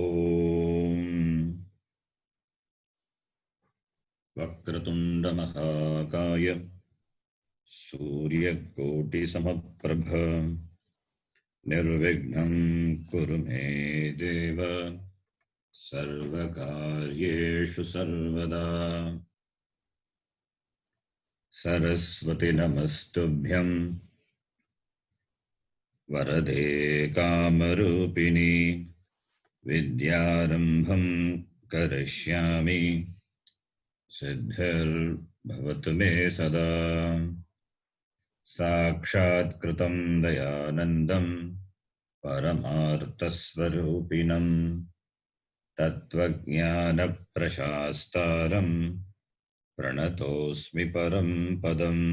ॐ वक्रतुण्डमहाकाय सूर्यकोटिसमप्रभ निर्विघ्नं कुरु मे देव सर्वकार्येषु सर्वदा। सरस्वती नमस्तुभ्यं वरदे कामरूपिणी विद्यारम्भं करिष्यामि सिद्धिर्भवतु मे सदा। साक्षात्कृतं दयानन्दं परमार्थस्वरूपिणं तत्त्वज्ञानप्रशास्तारं प्रणतोऽस्मि परं पदम्।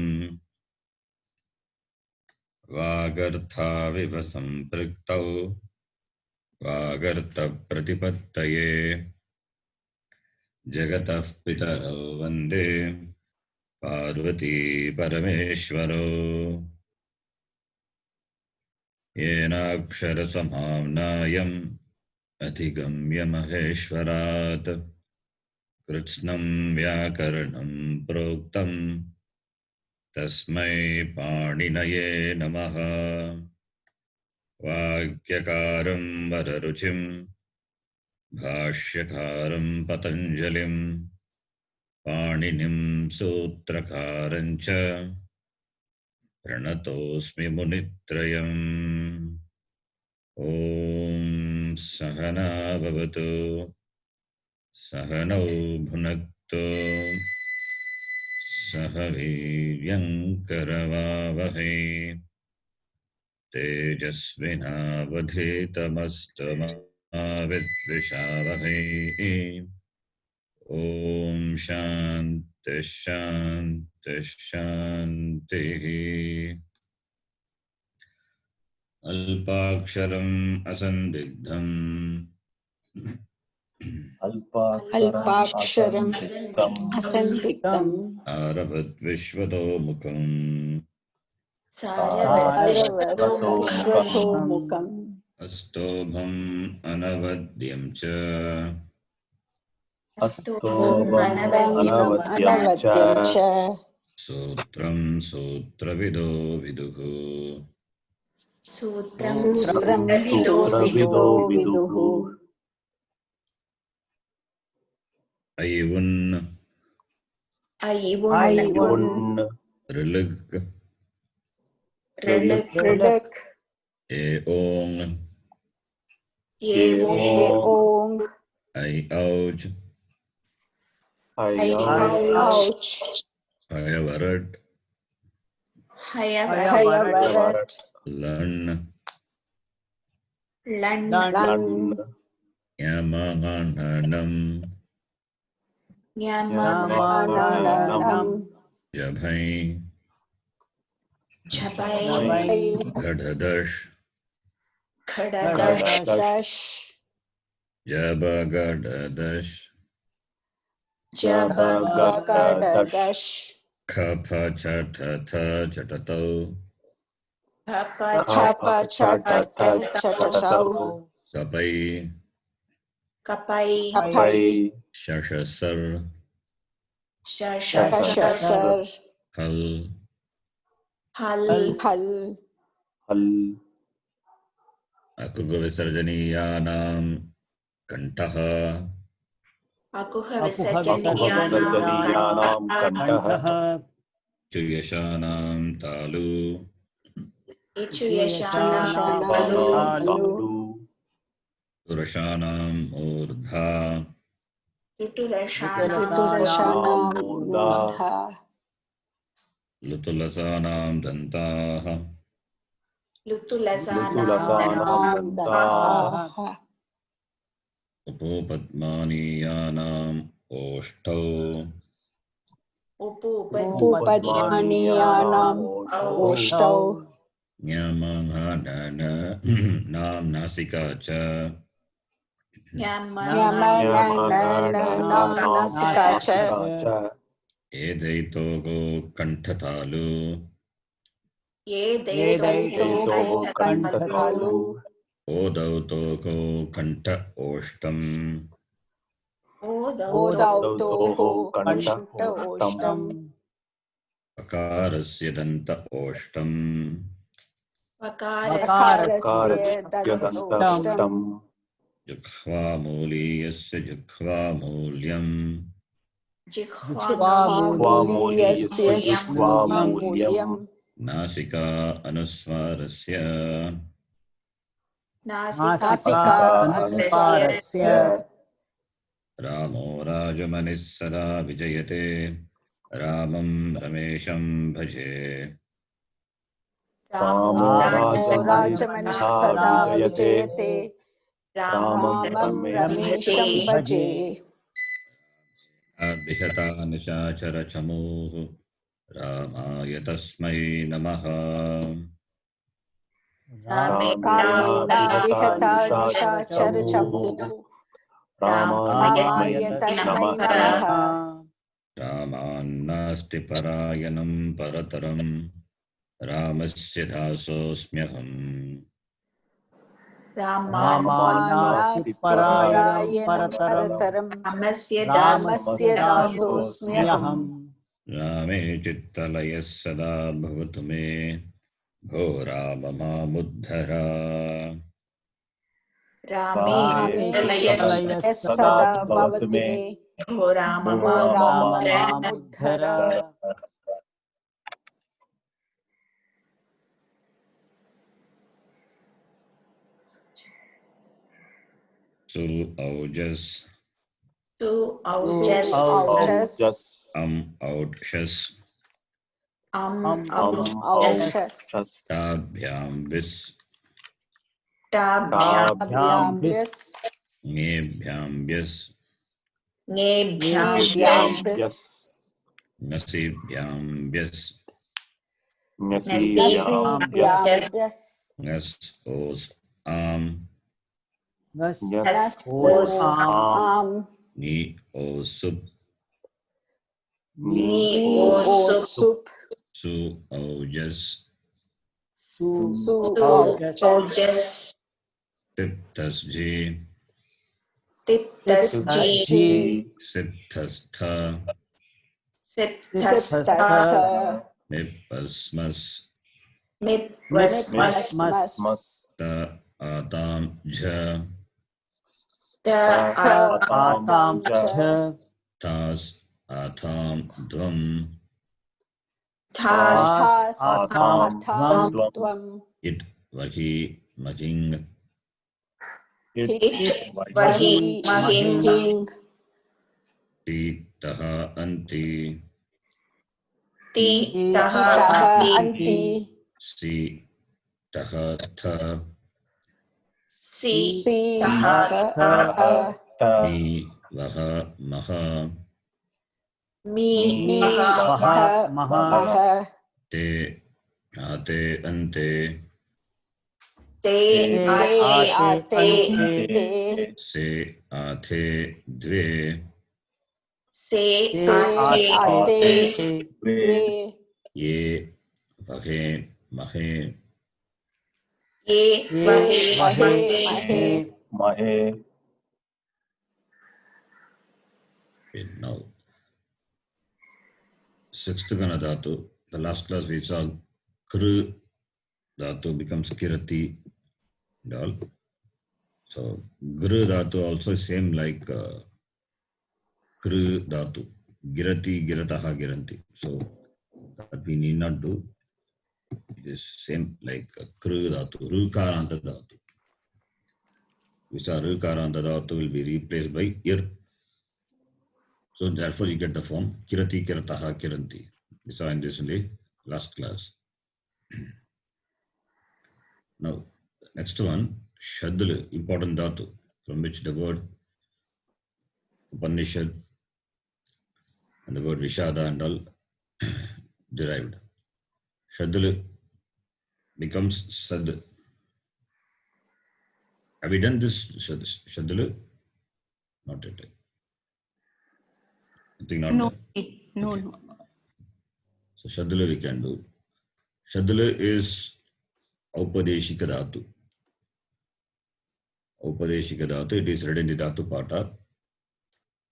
वागर्थाविव सम्पृक्तौ वागर्थप्रतिपत्तये जगतः पितरौ वन्दे पार्वती परमेश्वरौ। येनाक्षरसमाम्नायम् अधिगम्य महेश्वरात् कृत्स्नं व्याकरणं प्रोक्तं तस्मै पाणिनये नमः। वाक्यकारं वररुचिं भाष्यकारं पतञ्जलिं पाणिनिं सूत्रकारं च प्रणतोऽस्मि मुनित्रयम्। ॐ सहना भवतु सहनौ भुनक्तु सह वीर्यं करवावहै तेजस्विनावधीतमस्तु विद्विषावहै। ॐ शान्ति शान्ति शान्तिः। अल्पाक्षरम् असन्दिग्धम् अल्पाक्षरम् असन्दिग्धम् आरभद्विश्वतोमुखम् सारवत्विश्वतोमुखम् अस्तोभम् अनवद्यं च अनवद्यं च सूत्रं सूत्रविदो विदुः। सूत्रं सूत्रविदो विदुः। ऐवुन् ऋलृक् एओङ् ऐऔज् हयवरट् लण् यमगणनम् जभै घढदश् जबगडदश् खफ छठथ छटतौ कपै शशसर् हल् अकुगविसर्जनीयानां कण्ठः चुयशानां तालु तुरशानां मूर्धा लुतुलसानां दन्ताः उपोपद्मानीयानाम् ओष्ठौ ञमङननां नासिका च एदैतोगो कण्ठतालु ओदौतोको कण्ठ ओष्टम् ओदौतोः कण्ठ ओष्टम् अकारस्य दन्त ओष्टम् अकारस्य दन्त ओष्टम् जिह्वामूलीयस्य जिह्वामूल्यम् जिह्वामूलीयस्य जिह्वामूल्यम् नासिका अनुस्वारस्य नासिका अनुस्वारस्य रामो राजमनिः सदा विजयते रामं रमेशं भजे रामो राजमनिः सदा विजयते रामं रमेशं भजे विहता निशाचरचमूः रामाय तस्मै नमः रामेण विहता निशाचरचमूः रामाय तस्मै नमः रामान्नास्ति परायणं परतरं रामस्य दासोऽस्म्यहम् रामान्नास्ति परायणं परतरं रामस्य दासोऽस्म्यहम् रामे चित्तलयः सदा भवतु मे भो राम मामुद्धर रामे चित्तलयः सदा भवतु मे भो राम मामुद्धर सु औजस् औजस् औक्षस् औषस् ताभ्यां विस् ताभ्यां विस् ङेभ्यां व्यस् विस् ङसीभ्यां व्यस् नसीभ्यां विस् ङस् ओस् आम् आम् नि ओसुप् ओसुप् सु औजस् औजस् तिप्तस्जि तिप्तस्जि सिप्तस्थ सिप्तस्थ निपस्मस् मिप्मस् त आतां झ आतां च तास् आतां ध्वम् आतां त्वम् इट् वहि महिङ् वहि महिङ् तीतः अन्ति तः अन्ति सी तः थ सीतः मी वह मह मह ते आते अन्ते आते से आथे द्वे आते द्वे ये वहे महे महे now sixth gana dhatu, the last class we saw kru dhatu becomes kirati and all. So gru dhatu also same like kru dhatu, girati girataha giranti. So that we need not do. It is same like kru dhatu, rukaranta dhatu. We saw rukaranta dhatu will be replaced by ir. So therefore you get the form kirati kirataha kiranti. We saw in this in the last class. Now next one, shadl, important dhatu from which the word Upanishad and the word Vishada and all derived. Shadl becomes sad. Have we done this shadl? Not yet. I think not. No. done. No. Okay. So shadl we can do. Shadl is Aupadeshika dhatu. Upadeshika Dhatu, it is read in the Dhatu Pata.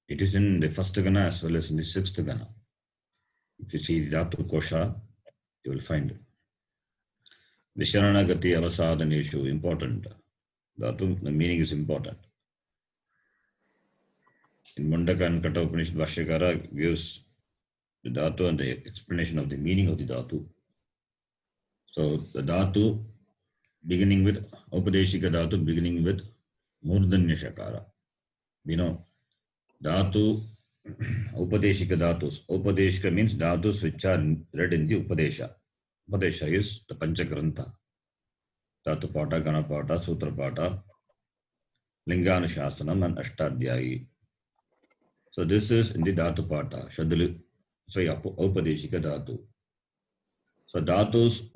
It is in the first Gana as well as in the sixth Gana. If you see the Dhatu Kosha, you will find it. Visharanagati Avasadhaneshu, important. Dhatu, the meaning is important. In Mundaka and Kata Upanishad, Bhashyakara gives the Dhatu and the explanation of the meaning of the Dhatu. So the Dhatu beginning with Upadeshika Dhatu, beginning with Murdanya Shakara. We know Dhatu, Upadeshika Dhatus. Upadeshika means Dhatus which are read in the Upadesha. Upadesha is the Panchagrantha. Dhatu Pata, Gana Pata, Sutra Pata, Linganushasana and Ashtadhyayi. So this is in the Dhatu Pata, Shadalu, sorry, Upadeshika Dhatu. So Dhatus,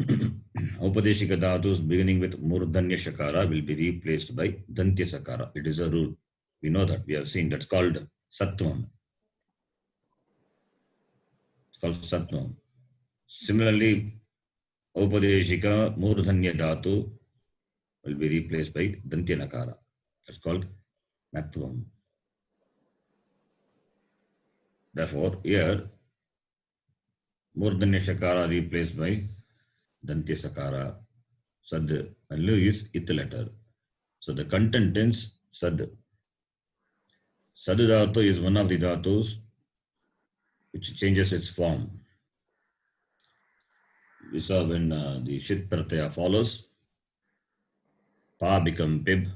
Upadeshika Dhatus beginning with Murdanya Shakara will be replaced by Dantya Sakara. It is a rule. We know that. We have seen. That's called Sattvam. It's called Sattvam. Similarly, Upadeshika Murdanya Dhatu will be replaced by Dantya Nakara. That's called Natvam. Therefore, here, Murdanya Shakara replaced by Dantya Sakara. Sad and Lu is it letter. So the content tense Sad. Sad Dhatu is one of the Dhatus which changes its form. We saw when the Shit Pratyaya follows, Pa become Pib,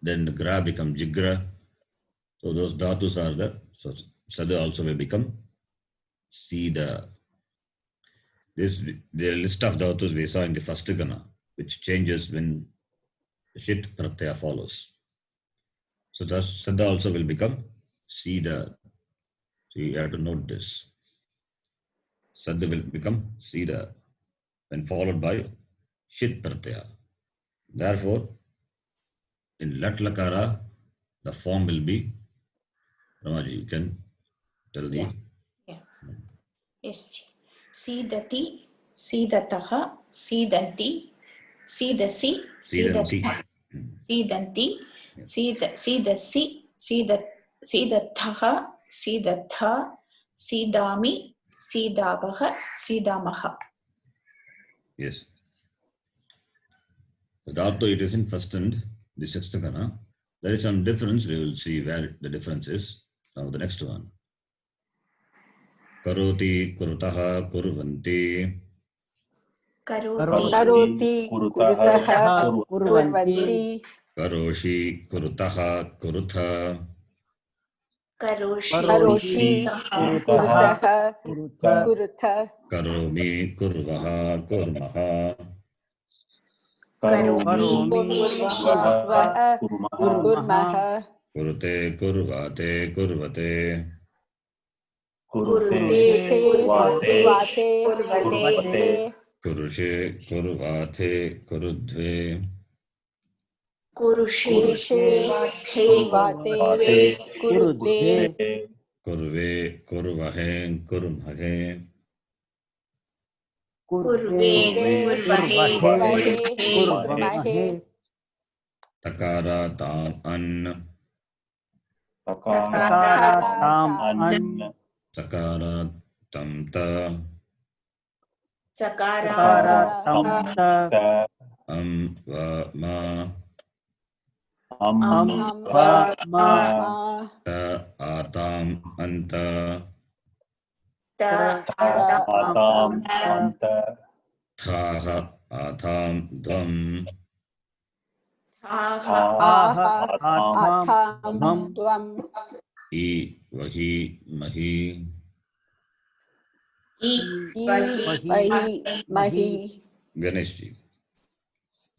then the Gra become Jigra. So those Dhatus are the, so Sad also will become Sida. This the list of Dhatus we saw in the first Gana, which changes when the Shit Pratyaya follows. So thus Sada also will become Sida. So you have to note this. Sada will become Sida when followed by Shit Pratyaya. Therefore, in Lat Lakara, the form will be, Ramaji, you can tell the... Yeah. Yes. Sidati, Sidataha, Sidanti, Sidasi, Sidanti. Sidanti, Sidasi, Sidataha, Sidatha, Sidami, Sidavaha, Sidamaha. Yes. The Dhatu, it is in first and the sixth Gana. There is some difference. We will see where the difference is. Now the next one. Karoti, Kurutaha, Kurvanti. Karoti, kurutaha, kurvanti. Karoshi, Kurutaha, Kurutha. Karoshi, kurutaha, kurutha. Karomi, Kurvaha, Kurmaha. Karomi, kurvaha, kurmaha. Kurute, Kurvate, Kurvate. Kurute, kurvate, kurvate. Kurushe, Kurvate, Kurudve. Kurushe, Kurvate, kurudve. Kurve, Kurvahe, Kurmhahe. Kurvahe, kurvahe. Takara, Tam, An. Takara, tam, an. Sakara, Tam, Ta. Takara, tam, ta. Va, Ma. Va, ma. Ta, Atam, Anta. Ta, tam, anta. Thaha, Atam, Dvam. Aha, atam, dvam. I, Vahi, Mahi. Vahi, mahi. Ganeshji.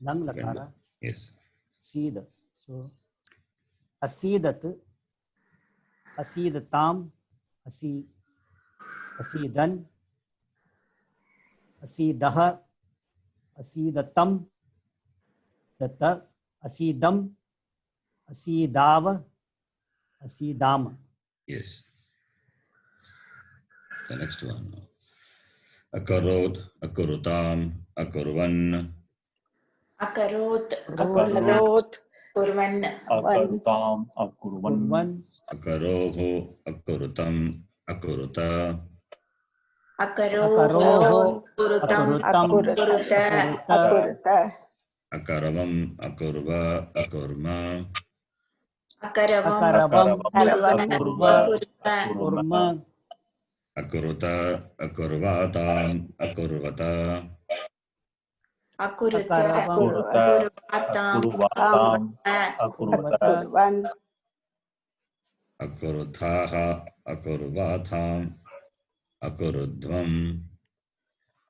Lang lakara. Yes. Seed. So asidat, asidatam, asidan, asidah, asidatam, data, asidam, asidav, asidam. Yes. The next one. Akarod, Akurutam, Akurvan. अकरोत् अकरोत् कुर्वन् अकर्ताम् अकुर्वन् कुर्वन् अकरोः अकुरुतम् अकुरुत अकरोः अकरोः कुरुतम् अकुरुतम् कुरुत अकुरुत अकरवम् अकुर्व अकुर्म अकरवम् अकरवम् अकुर्व कुर्म अकुरुत अकुर्वाताम् अकुर्वत अकुरुत अकरवम् अकुर्वाताम् अकुर्वाताम् अकुर्वत अकुर्वन् अकुरुथाः अकुर्वाथाम् अकुरुध्वम्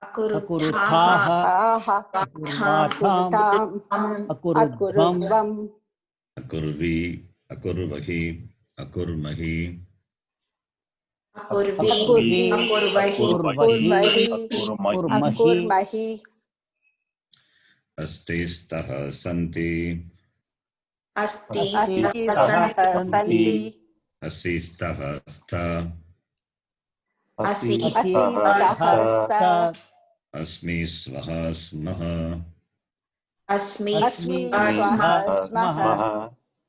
अकुरुथाः अकुरुथाः अकुर्वाथाम् अकुर्वाथाम् अकुरुध्वम् अकुरुध्वम् अकुर्वी अकुर्वहि अकुर्महि अकुर्वी अकुर्वी अकुर्वहि अकुर्वहि अकुर्महि अकुर्महि अस्ति स्तः सन्ति अस्ति अस्ति स्तः स्तः सन्ति अस्ति स्तः स्थ असि असि स्तः स्तः स्त अस्मि स्वः स्मः अस्मि अस्मि स्वः स्वः स्मः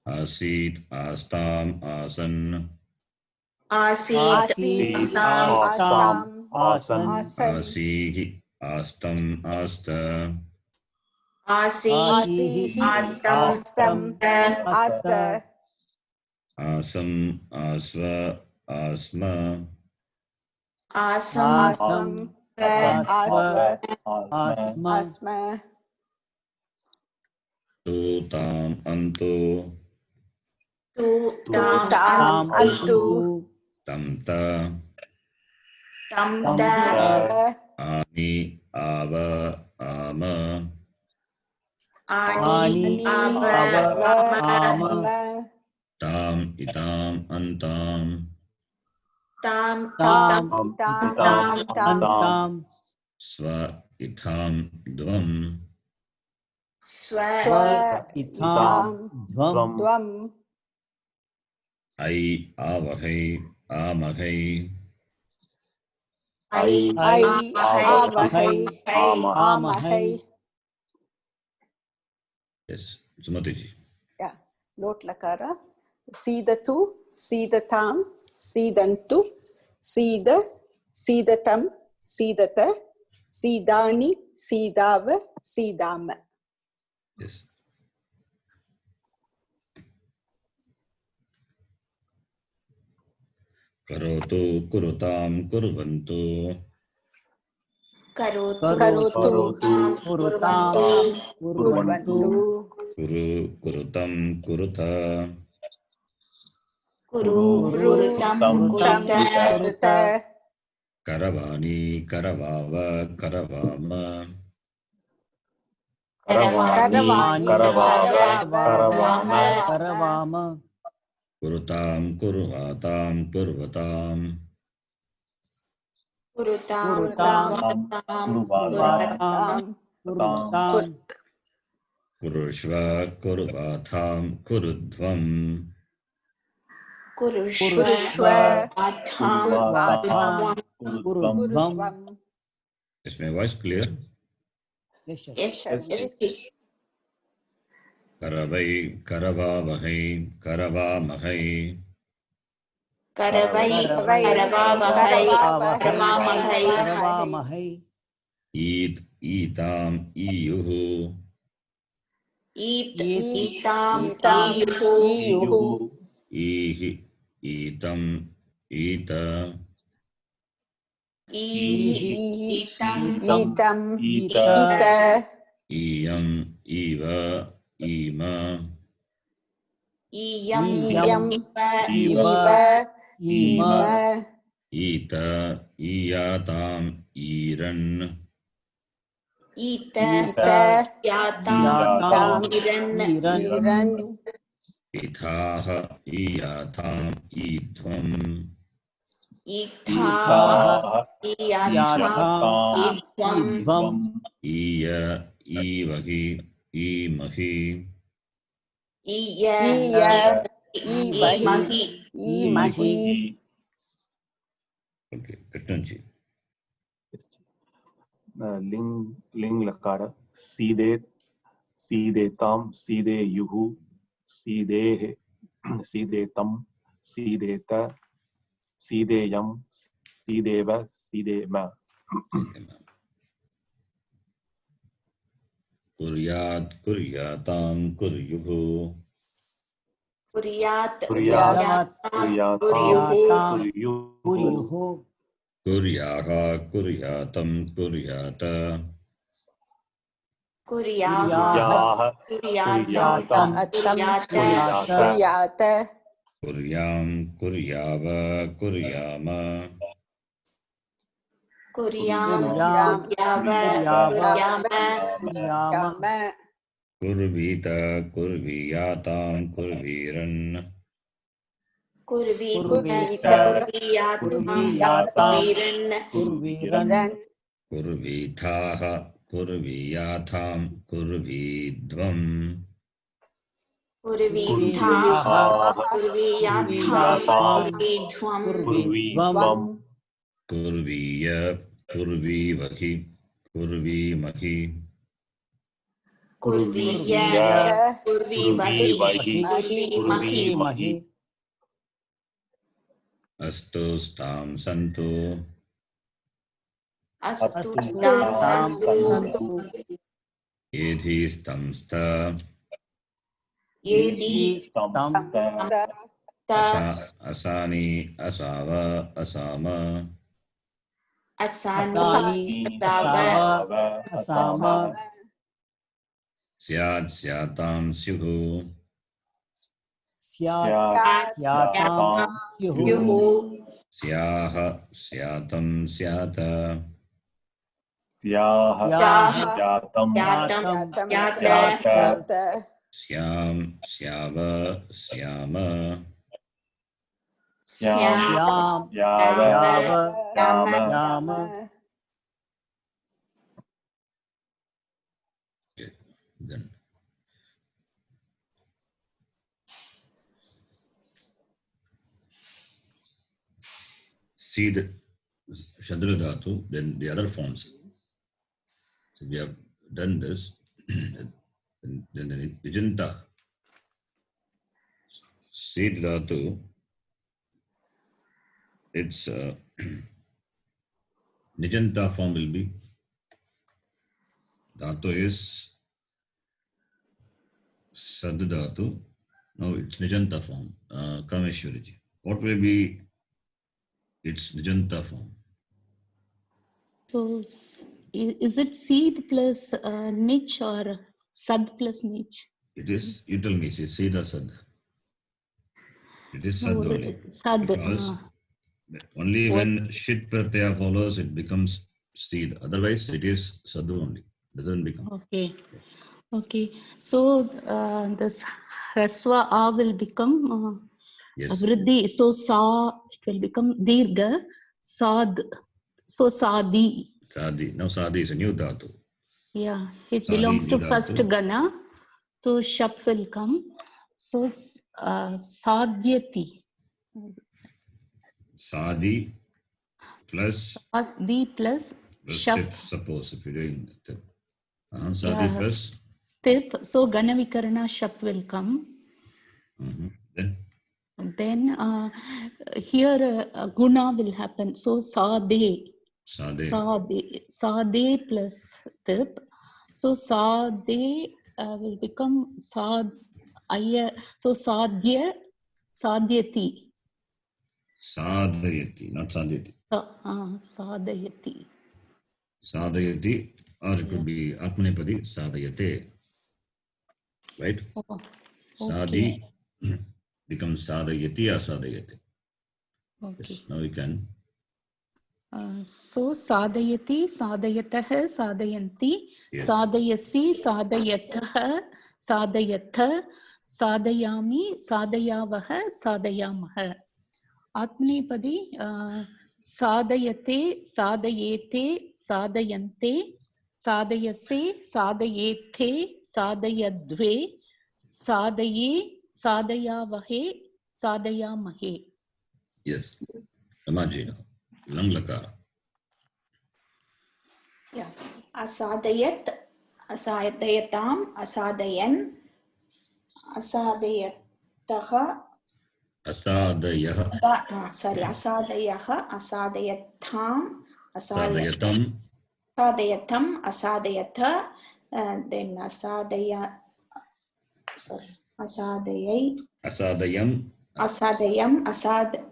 आसीत् आस्ताम् आसन् आसीत् आसीत् ताम् आस्ताम् आसन् आसन् आसीः आस्तम् आस्त आसीः आसीः आस्तम् आस्तम् आस्त आसम् आस्व आस्म आसम् आसम् आस्व आस्व आस्म आस्म तु ताम् अन्तु तु ताम् ताम् अन्तु अन्तु तं त तं तं त त आनि आव आम आनि आनि आव अव आम ताम् इताम् अन्ताम् ताम् ताम् ताम् इताम् इताम् अन्ताम् स्व इथाम् द्वम् स्व स्व इताम् ध्वम् त्वम् ऐ आवहै आमहै ऐ ऐ आवहै आवहै आमहै यस् सुमति जी लोट लकार सीदतु सीदतां सीदन्तु सीद सीदतं सीदत सीदानि सीदाव सीदाम यस् करोतु कुरुताम् कुर्वन्तु करोतु करोतु कुरुताम् कुर्वन्तु कुरु कुरुतम् कुरुत कुरु कुरु कुरुतं कुरुतं कुरुत कुरुत करवाणि करवाव करवाम करवाणि करवाम करवाम कुरुताम् कुर्वाताम् कुर्वताम् कुरुतां कुरुताम् कुर्वतां कुर्वताम् कुरुष्व कुर्वाथाम् कुरुध्वम् कुरुष्व अथां कुर्वाथाम् कुरुध्वम् कुरुध्वम् Is my voice clear? Yes करवै करवावहै करवामहै करवै करवावहै करवामहै ईत् ईताम् ईयुः ईताम् ईयुः ईः ईतम् ईत ईतं ईत ईत ईयम् ईव ईम इयम् इव इम ईत ईयाताम् ईरन् ईत याताम् इरन् ईरन् इथाः ईयाथाम् ईध्वम् ईथाः याताम् ईध्वम् ईय ईवहि ईमहि ईय ईमहि ईमहि ओके कृष्णन जी लिंग लिंग लकार सीदेत सीदेताम सीदेयुः सीदेः सीदेतम सीदेत सीदेयम सीदेव सीदेम कुर्यात् कुर्यातां कुर्युः कुर्यात् कुर्यात् कुर्यातां कुर्यातां कुर्युः कुर्युः कुर्युः कुर्याः कुर्यातं कुर्यात कुर्याः कुर्याः कुर्यातां कुर्यातं कुर्यात कुर्यात कुर्यात कुर्यां कुर्याव कुर्याम कुर्यां कुर्यां कुर्याव कुर्याव कुर्याम कुर्याम याम कुर्वीत कुर्वीयातां कुर्वीरन् कुर्वीत कुर्वीत कुर्वीयातां कुर्वीयातां कुर्वीरन् कुर्वीरन् रन् कुर्वीथाः कुर्वीयाथां कुर्वीध्वम् कुर्वीथाः कुर्वीयाथां कुर्वीयातां कुर्वीध्वम् कुर्वीध्वम् कुर्वीय कुर्वीवहि कुर्वीमहि कुर्वीय कुर्वीमहि कुर्वीमहि कुर्वीमहि अस्तु स्तां सन्तु अस्तु अस्तां सन्तु सन्तु एधि स्तंस्त येदि स्तं असानि असाव असाम असानि असानि असाव असाम स्यात् स्यातां स्युः स्यात् यातां स्युः युः स्याः स्यातं स्यात याः याः जातं यातं स्यात् स्यात् स्यां स्याव स्याम स्याम् यां याव याव याम याम Then see the Shadra Dhatu, then the other forms. So we have done this. Then the Nijanta. Seed Dhatu, its Nijanta form will be Dhatu is Sad Dhatu. No, it's Nijanta form. Kameshwariji. What will be its Nijanta form? So, is it seed plus niche or sad plus niche? It is, you tell me, is Seed or Sad? It is Sad No, only. sad. Because only What? when Shit Pratyaya follows, it becomes Seed. Otherwise, it is Sadhu only. Doesn't become. Okay. Okay. So, this Raswa A will become Yes. Vriddhi. So, Sa, it will become Dirga. Sad. So, Sadi. Sadi. Now Sadi is a new Dhatu. Yeah. It Sadi, belongs to Nidatu. first Gana. So, Shap will come. So, Sadhyati. Sadi plus Sadi plus Shap. tip, suppose, if you're doing tip. Sadi Yeah. plus. Tip. So, Ganavikarana Shap will come. Then Then here Guna will happen. So, Sade. Sade. Sade plus Tip. So, Sade will become Sadaya. So, Sadhya, Sadhyati. Sadayati, not Sadayati. Sadayati. Sadayati, or it could be Atmanepadi, Sadayate. Right? Oh, Sadi becomes Sadayati or Sadayate. okay. Yes, now we can. So, Sadayati, Sadayatah, Sadayanti, Yes. Sadayasi, Sadayatah, Sadayatha, Sadayami, Sadayavaha, Sadayamaha. Atmanepadi, Sadayate, Sadayete, Sadayante, Sadayase, Sadayethe, Sadayadve, Sadaye, Sadayavahe, Sadayamahe. Yes. Ramajina. Lang Lakara. Yeah. Asadayat, असाधयताम् असाधयन् असाधयतः असादयः असाधयः असाधयथाम् साधयतम् असाधयथम् असाधयथ then असाधयै असादयम् असाधयम्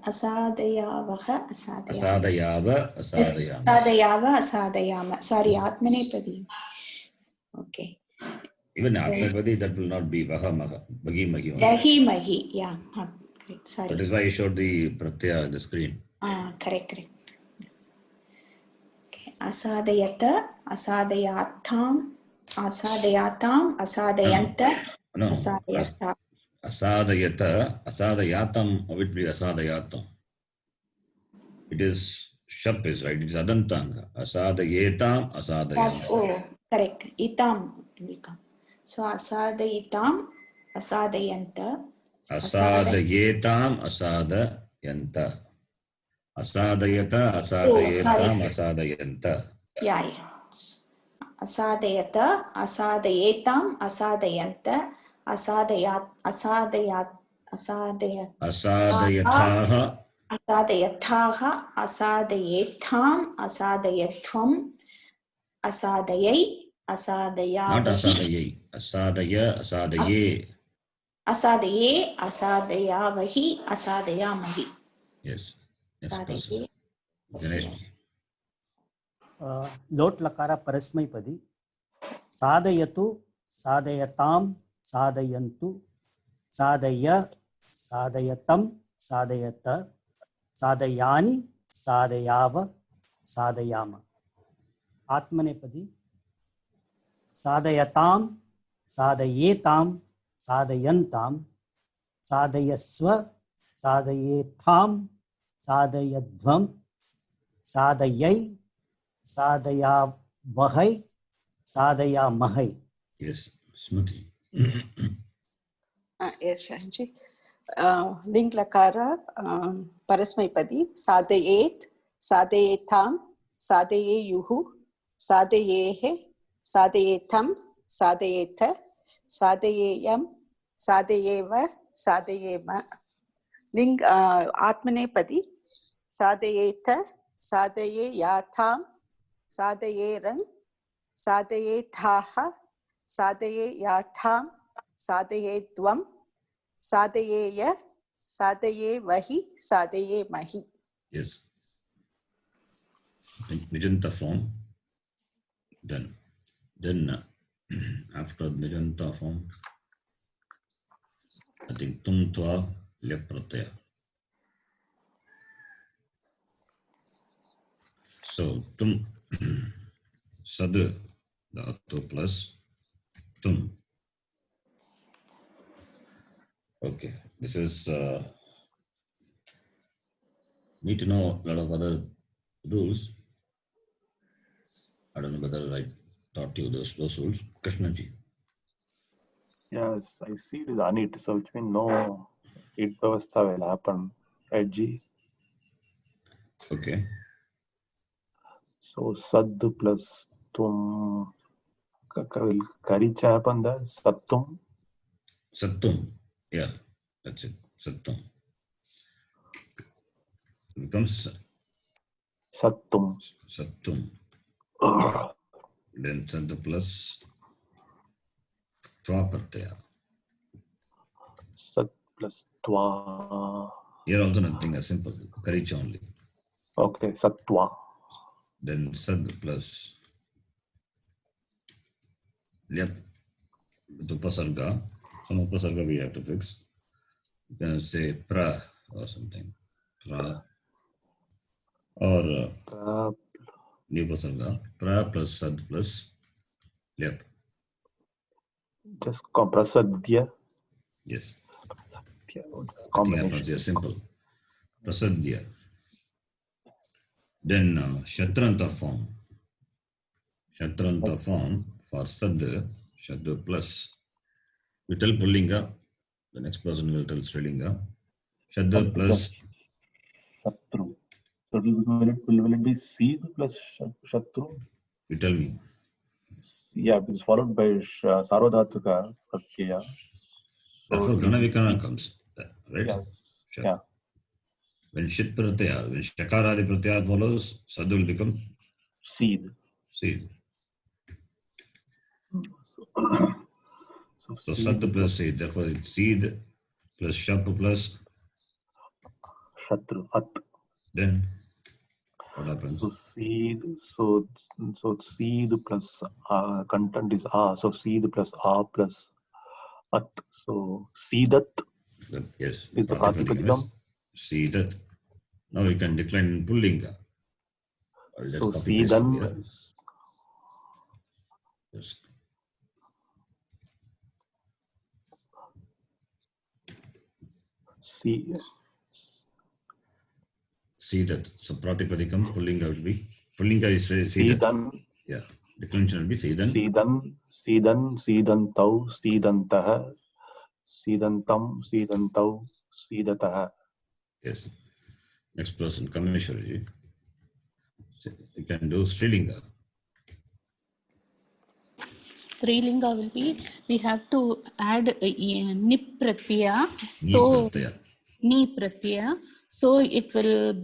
असाधयावः असादयाव असादयाम. असाधयाव असाधयाम. Sorry, आत्मनेपदी. Okay. Even Atmapadi, that will not be Vahamaha, Bagi Mahi. Dahi mahi. Yeah. Great. Sorry. That is why I showed the Pratyaya on the screen. Correct. Okay. Asadayata, asadayattam, asadayattam, asadayanta, No. asadayata. Asadayata, asadayatam, how it be asadayatam? It is Shap is right, it is Adantanga. Asadayetam, asadayam. Oh, correct. Itam will come. So asadayitam, asadayanta. Asadayetam, asadayanta. Asadayata, asadayetam, asadayanta. Yeah. Asadayata, asadayetam, asadayanta, asadayataha, Asadayataha, asadayathaha, asadayetham, asadayatvam, asadayai, not asadayavahi, asadayai. Asadaya, asadaye. asadaye, asadayavahi, asadayamahi. Yes. Yes, Asadaye. person. Ganesh. लोट लकार परस्मैपदी साधयतु साधयताम साधयन्तु साधय साधयतम साधयत साधयानि साधयाव साधयाम. आत्मनेपदी साधयताम साधयेताम साधयन्ताम साधयस्व साधयेथाम साधयध्वम साधयै साधयावहै साधयामहै. Yes, Smriti. Yes, Shahanji. Ling lakara parasmaipadi sadayet sadayetam sadayeyuhu sadayehe sadayetham sadayetha sadayeyam sadayeva sadayema. Ling atmanepadi sadayetha sadayeyatham sadayeran sadayethaha sadayeyatham sadayetvam sadayeya sadayevahi sadayemahi. Yes. Nijanta form. Then after Nijanta form, I think tum tva lep pratyaya. So tum sad dhatu plus tum. Okay, this is need to know a lot of other rules. I don't know whether I taught you those rules. Krishnaji. Yes, I see it is unit, so which means no it vyavastha will happen. Right, G? Okay. So sad plus tum will karicha happen there. Sattum. Sattum. Yeah, that's it. Sattum. It becomes Sattum. Sattum. Then Sad plus Tva pratyaya. Sat plus twa. Here also nothing as simple. Karicha only. Okay, satwa. Then Sad plus Yep. With Upasarga. Some Upasarga we have to fix. You can say pra or something. Pra or Upasarga. Pra plus Sad plus Yep. Just prasadya. Yes. Combination. Nothing happens here. Simple. Prasadya. Then Shatranta form. Shatranta form for Sad, Shad plus. We tell Pullinga, the next person will tell Strilinga. Shad plus. Shatru. So will it be Seed plus Shatru? You tell me. Yeah, it's followed by Sarvodhatuka Pratyaya. Therefore, it Gana is- Vikarana comes, right? Yes. Sure. Yeah. When Shit Pratyaya, when Shakaradi Pratyaya follows, Sad will become Seed. Seed. So seed Sad plus Seed, therefore it's Seed plus Shap plus, Shatru. At. then what happens? So seed. So seed plus content is A. So seed plus A plus At. So Seedat Yes, is the Pratipadikam Pratipadikam. is Seedat. Now you can decline in Pullinga. I'll just So copy paste from Seedan here. is Yes. Seedat. So Pratipadikam, Pullinga will be, Pullinga is Seedat. Seedan. Yeah. Declension will be Seedan. Seedan, Seedantau, Seedantaha, Seedantam, Seedantau, Seedataha. Yes. Next person, Kameshwarji. So you can do Srilinga. Strilinga will be, we have to add nip pratyaya. Ni So Pratyaya. ni pratyaya. So it will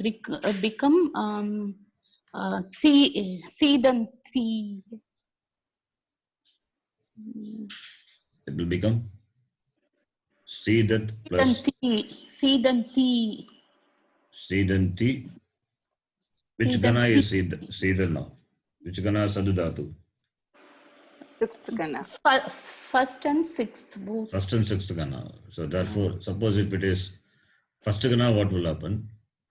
become seedanti. It will become Seedat plus Seedanti. Seedanti. Which Gana is Seedan now? Which Gana is Sadudhatu? Sixth Gana. First and sixth both. First and sixth Gana. So therefore, suppose if it is first Gana, what will happen?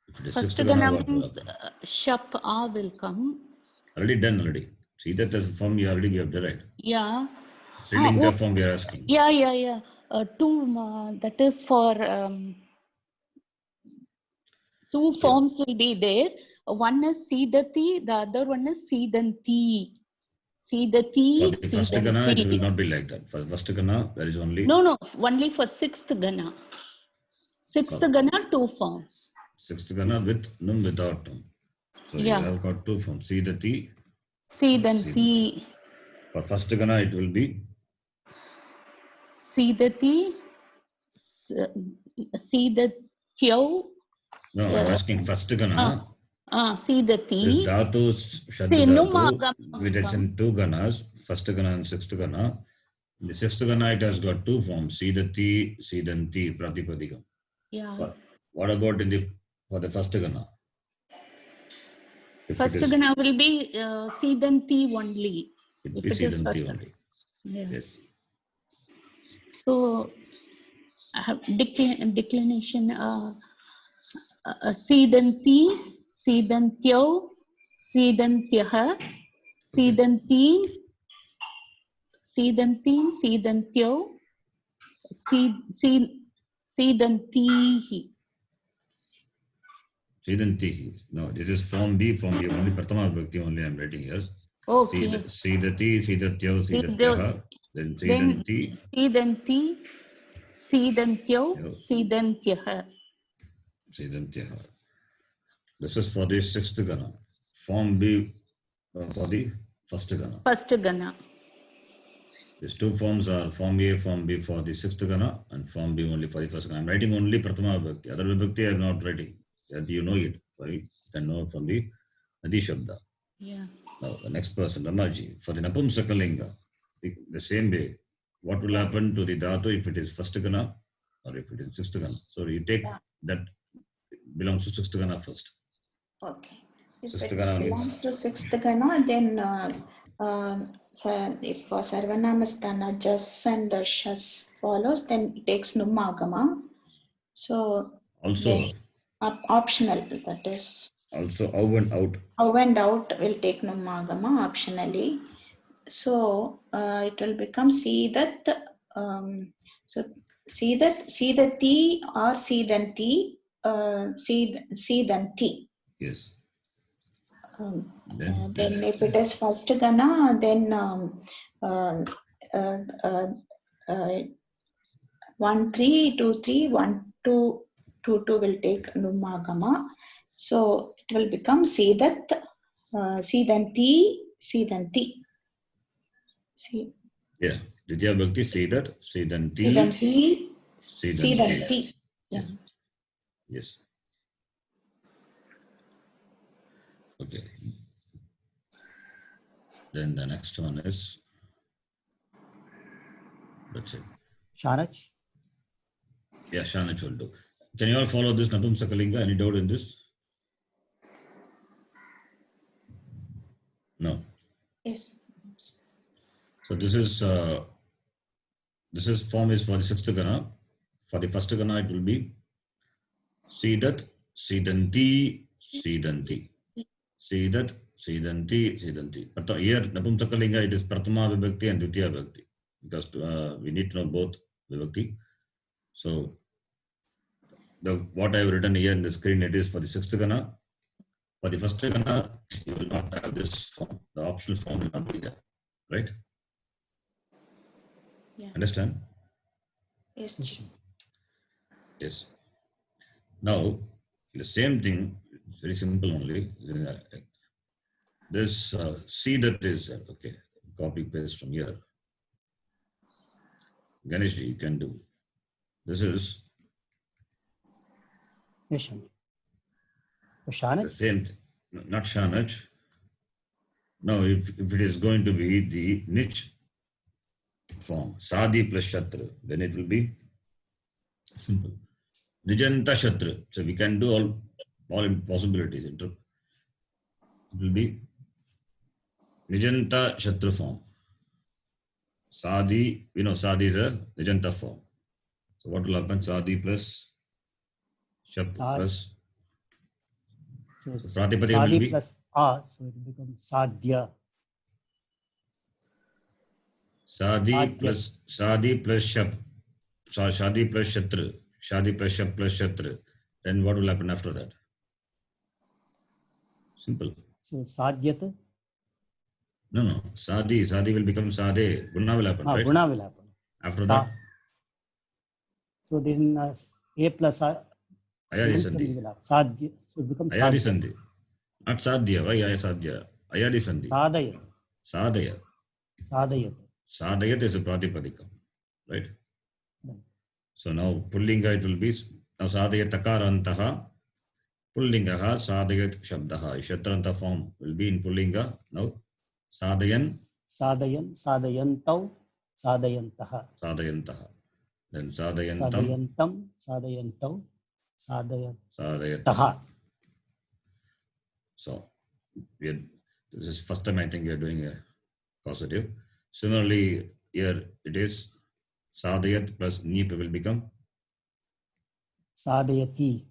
If it is First sixth Gana, Gana what will means happen? shap a will come. Already done already. See that as form we have derived. Yeah. Srilinga form we are asking. Yeah. Two, that is for two forms will be there. One is Seedati, the other one is Seedanti. Seedati, For the first Gana, it will Seedanti. not be like that. For first Gana, there is only No, only for sixth Gana. Sixth Gana, two forms. sixth Gana with Num without Num. So you have got two forms. Seedati. Seedanti. For first Gana, it will be Seedati, Seedatyau. no, I'm asking first Gana. Seedati. This Dhatu Shaddhatu, which is in two Ganas, first Gana and sixth Gana. In the sixth Gana, it has got two forms, Seedati, Seedanti, Pratipadikam. Yeah. What about for the first Gana? First Gana will be Seedanti only. It will be Seedanti only. Yeah. Yes. So, I have declination Seedanti, Seedantyau, Seedantyaha, Seedantin, Seedantyau, Seedantihi. Seedanti. No, this is form B, only Prathama Vibhakti only I am writing here. Okay. Seedati, Seedatyau, Seedatyaha, then Seedanti. Seedanti, Seedantyau, Seedantyaha. Seedantyaha. This is for the sixth Gana. Form B for the first Gana. First Gana. These two forms are Form A, Form B for the sixth Gana and Form B only for the first Gana. I am writing only Prathama Vibhakti. Other Vibhakti I am not writing. That you know it. You can know from the Adi Shabda. Yeah. Now the next person, Ramaji. For the Napumsakalinga, the same way. What will happen to the Dhatu if it is first Gana or if it is sixth Gana? So you take that belongs to sixth Gana first. Okay. If Sixth it Gana belongs to sixth Gana, then if Sarvanamastana Jas and Shas follows, then it takes Numagama. So also optional, that is. Also out and out. And out will take Numagama optionally. So it will become Seedat. So Seedati or Seedanti. Seedanti. Yes. Then if it is first Gana, then 1 3 2 3 1 2 2 2 will take Numagama. So it will become Seedat, Seedanti, Seedanti. See, Yeah. Ditya Bhakti, Sidat, Sidanti, Sidanti, Sidanti. Sidanti. Yeah. Yes. Okay. Then the next one is, that's it. Shanach. Yeah, Shanach will do. Can you all follow this Napumsakalinga? Any doubt in this? No. Yes. So this is form is for the sixth gana. For the first gana, it will be Sidat, Sidanti, Sidanti. Sidat, Sidanti, Sidanti. But here, Napumsakalinga, it is Prathama Vibhakti and Dvitiya Vibhakti. Because we need to know both Vibhakti. So what I have written here in the screen, it is for the sixth gana. For the first gana, you will not have this form. The optional form will not be there. Right? Yeah. Understand? Yes. Yes. Now, the same thing, it's very simple only. This C that is, okay, copy paste from here. Ganesh, you can do. This is Yes, Shanach. So the Shanach. same, not Shanach. No, if it is going to be the niche form, Sadi plus Shatra, then it will be simple. Nijanta Shatra. So we can do all possibilities. It will be Nijanta Shatra form. Sadi, Sadi is a Nijanta form. So what will happen? Sadi plus Shatra Sad. plus. So Pratipadika will Sadi be plus A, so it becomes Sadhya. Sadi Sadhya. plus Shap. Shadi plus Shatra. Shadi plus Shap plus Shatra. Then what will happen after that? Simple. So Sadhyat. No. Sadi will become Sade. Guna will happen, right? Guna will happen. After that, So then A plus A. Ayadi Sandhi. Sadhya. So it becomes Ayadi Sadhya. Sandhi. Not Sadhya. Why Sadhya? Ayadi Sandhi. Sadhayat. Sadhaya. Sadhayat. Sadhayat is a Pratipadika. Right? Right. So now Pullinga it will be now Sadhayat Takarantaha. Pullingaha Sadhayat Shabdaha. Shatranta form will be in Pullinga. Now Sadhayan. Sadhayan. Sadhayantau. Sadhayantaha. Sadhayantaha. Then Sadhayantam. Sadhayantam. Sadhayantau. Sadhayataha. Sadhayataha. So this is first time I think we are doing a causative. Similarly, here it is Sadhayat plus Nip will become Sadhayati.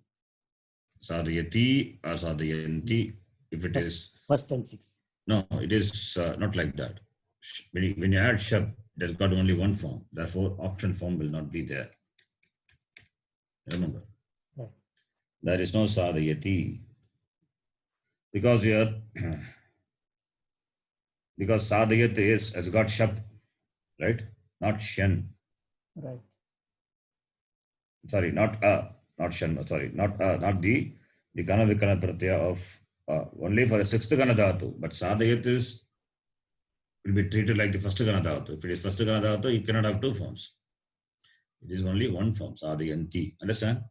Sadhayati or Sadhayanti. If it is First and sixth. no, it is not like that. When you add Shab, it has got only one form. Therefore, option form will not be there. Remember, Right. there is no Sadhayati because here because Sadhayat has got Shab, right? Not Shan. Right. Sorry, not Shan. Sorry, not the Kana Vikana Pratyaya of only for the sixth Kana Dhatu. But Sadhayat will be treated like the first Kana Dhatu. If it is first Kana Dhatu, you cannot have two forms. It is only one form, Sadhayanti. Understand?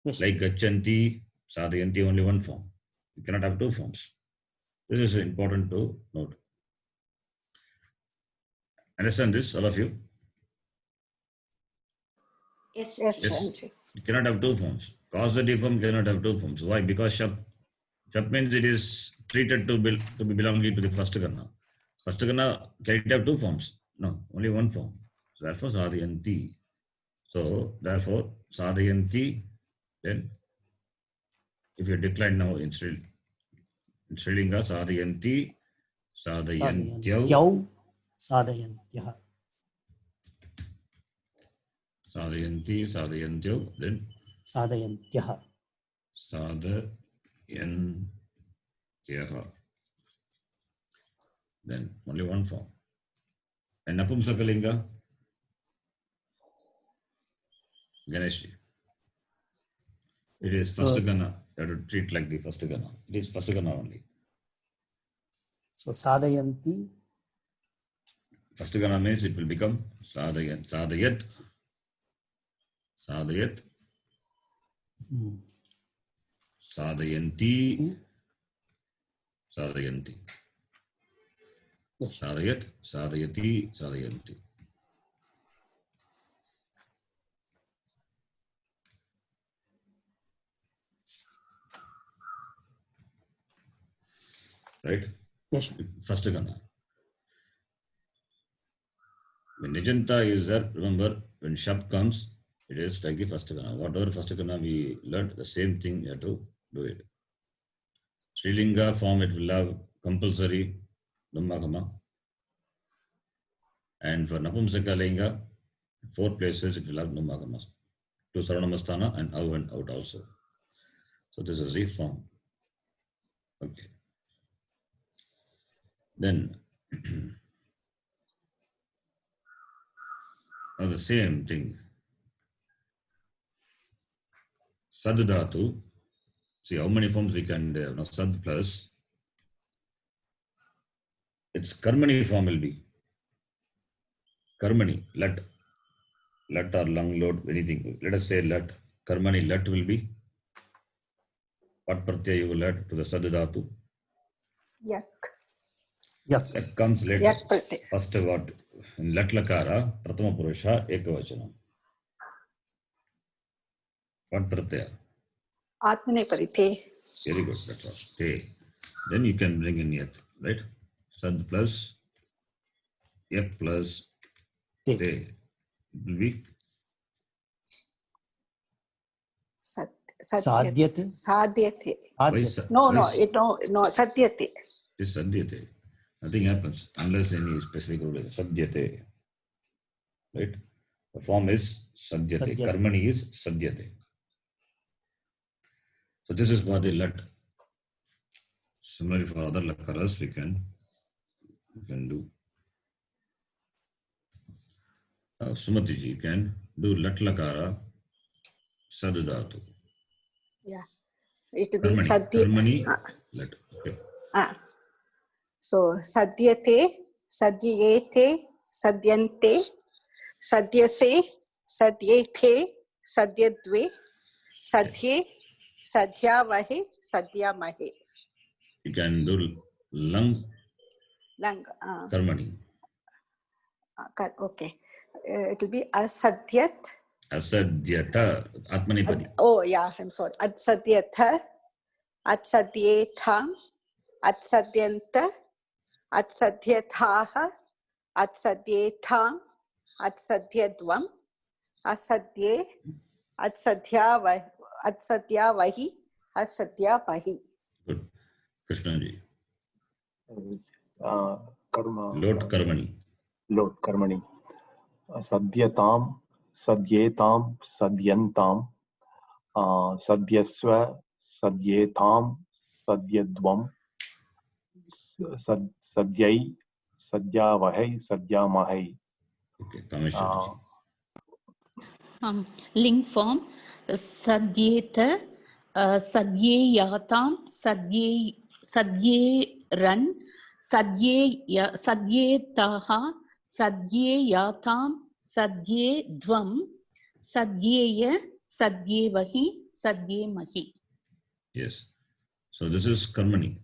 Yes. Like Gachanti, Sadhayanti, only one form. You cannot have two forms. This is important to note. Understand this, all of you? Yes. Yes, Yes. Shanti. You cannot have two forms. Causative form cannot have two forms. Why? Because Shab means it is treated to be belonging to the first Kana. First Kana, can it have two forms? No, only one form. So therefore, Sadhayanti. So therefore, Sadhayanti, then if you decline now in Srilinga, Sadhayanti, Sadhayantyau, Sadhayantyau. Sadhayantyah. Sadhayanti, Sadhayantyau, then Sadhayantyah. Sadhayantyah. Then only one form. And Napumsakalinga, Ganesh. It is first Gana. You have to treat like the first Gana. It is first Gana only. So Sadhayanti. First gana means it will become sadayat. Sadayat. Sadayat. Sadayanti. Sadayanti. Yes. Sadayat. Sadayati. Sadayanti. Right? Yes. First gana. When Nijanta is there, remember when Shab comes, it is like the first gana. Whatever first gana we learned, the same thing you have to do it. Srilinga form it will have compulsory Dhammagama. And for Napumsaka Linga, 4 places it will have Dhammagamas. To Sarvanamasthana and out and out also. So this is the form. Okay. Then now the same thing. Sad Dhatu. See how many forms we can have. Now Sad plus its Karmani form will be. Karmani, let or lung load, anything. Let us say let. Karmani, let will be. What pratyaya you will add to the Sad Dhatu? Yak. Yak. That comes later. Yak pratyaya. First what? In Lat Lakara, Prathama Purusha, Ekavachanam. What pratyaya? Atmanepadi te. Very good, that's all. Te. Then you can bring in Yat, right? Sad plus Yat plus Te. Te. It will be Sadhyate. Sadhyate. why Sadhyate. No, sadyate. It is Sadyate. Nothing happens unless any specific rule is Sadyate. Right? The form is Sadyate. Sadyate. Karmani is Sadyate. So this is what they let. Similarly for other lakaras we can do. Sumati ji, you can do Lat Lakara Sadudhatu. Yeah. It will be Karmani. sadhya. Karmani let. Okay. So sadyate, sadyete, sadyante, sadyase, sadyethe, sadyadve, sadhye, sadhyavahe, sadyamahe. You can do Lang Lang. Karmani. Okay. It will be asadyat. Asadyata Atmanipadi. Oh yeah, I'm sorry. Atsadyatha, atsadyetham, atsadyanta, atsadyathaha, atsadyetham, atsadyadvam, asadye, atsadyavahi, asadyavahi. Good. Krishna ji. Karma. Lot Karmani. Lot Karmani. Sadhyatam, Sadhyetam, Sadhyantam, Sadhyasva, Sadhyetam, Sadhyadvam, Sadhyai, Sadhyavahai, Sadhyamahai. Okay, Kameshwar ji. Link form Sadyeta, Sadyeyatam, Sadyeran, Sadyetaha, Sadyeyatam, Sadyedvam, Sadyeya, Sadyevahi, Sadyemahi. Yes. So this is Karmani.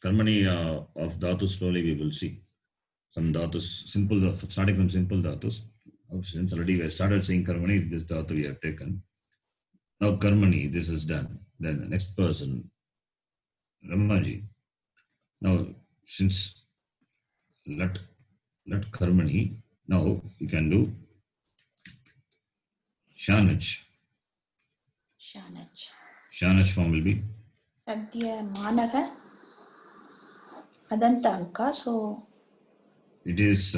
Karmani of Dhatus slowly we will see. Some Dhatus, simple, starting from simple Dhatus. Since already we started seeing Karmani, this Dhatu we have taken. Now Karmani, this is done. Then the next person, Ramaji. Now since let Karmani, now you can do Shanaj. Shanaj. Shanaj form will be Sadhya Managa. Adanta Alka, so it is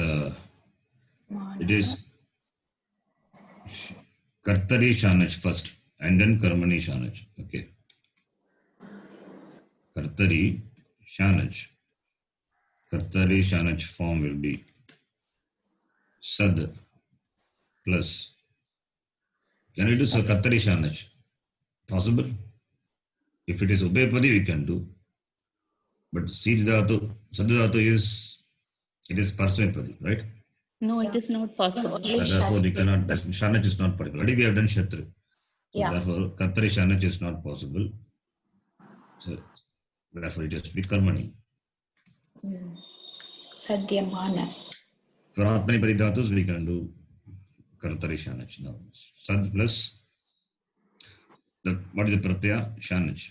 Kartari Shanaj first and then Karmani Shanaj. Okay. Kartari Shanaj. Kartari Shanaj form will be Sad plus. Can we do Kartari Shanaj? Possible? If it is Ubhayapadi, we can do. But Sad Dhatu is, it is Parsvapadi, right? No, it is not possible. Only So therefore, we Shat. cannot. Shanach is not possible. Already we have done Shatru. So Yeah. therefore, Kartari Shanach is not possible. So therefore, it has to be Karmani. Sadyamana. For Atmanipadi Dhatus, we can do Kartari Shanach. Now, Sad plus what is the Pratyaya? Shanach.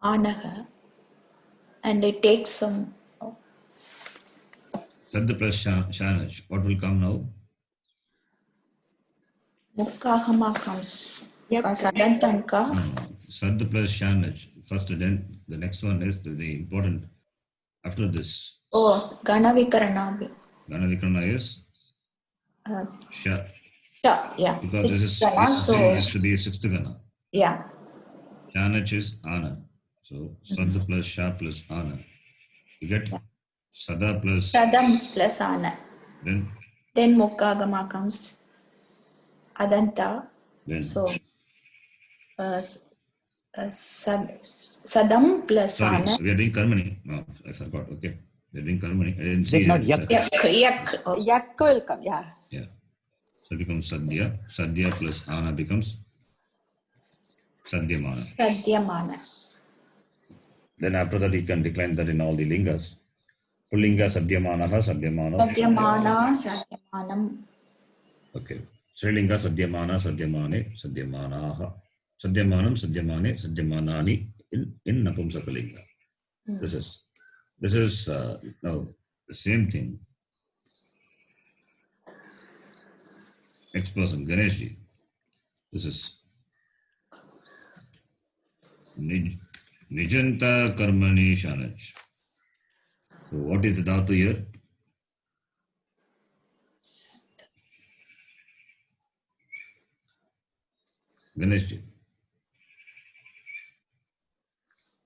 Anaha. And it takes some. Sad plus Shanach. What will come now? Mukkahama comes. Because Adantanka. No. Sad plus Shanach. First, then the next one is the important. After this, Oh, Ganavikarana. Gana Vikrana is Sha. Sha. Yeah. Because this is Gana, used to be sixth Gana. yeah. Shanach is Ana. So Sad plus Sha plus Ana. You get Sada plus Sadam plus Ana. then Then Mukkagama comes. Adanta. then So, Sadam plus sorry, Ana. we are doing Karmani. No, I forgot. Okay. We are doing Karmani. I didn't Is see it not it. yak? Yak. Oh, Yak will come. Yeah. Yeah. So it becomes Sadhya. Sadhya plus Ana becomes Sadhyamana. Sadyamana. Then after that, you can decline that in all the lingas. Pullinga Sadhyamanaha, Sadhyamano. Sadyamana. Sadyamanam. Okay. Srilinga Sadhyamana, Sadhyamane, Sadhyamanaha. Sadhyamanam, Sadhyamane, Sadhyamanani in Napumsakalinga. This is now the same thing. Next person, Ganeshji. This is Nijanta Karmani Shanach. So what is the dhatu here? Ganeshji.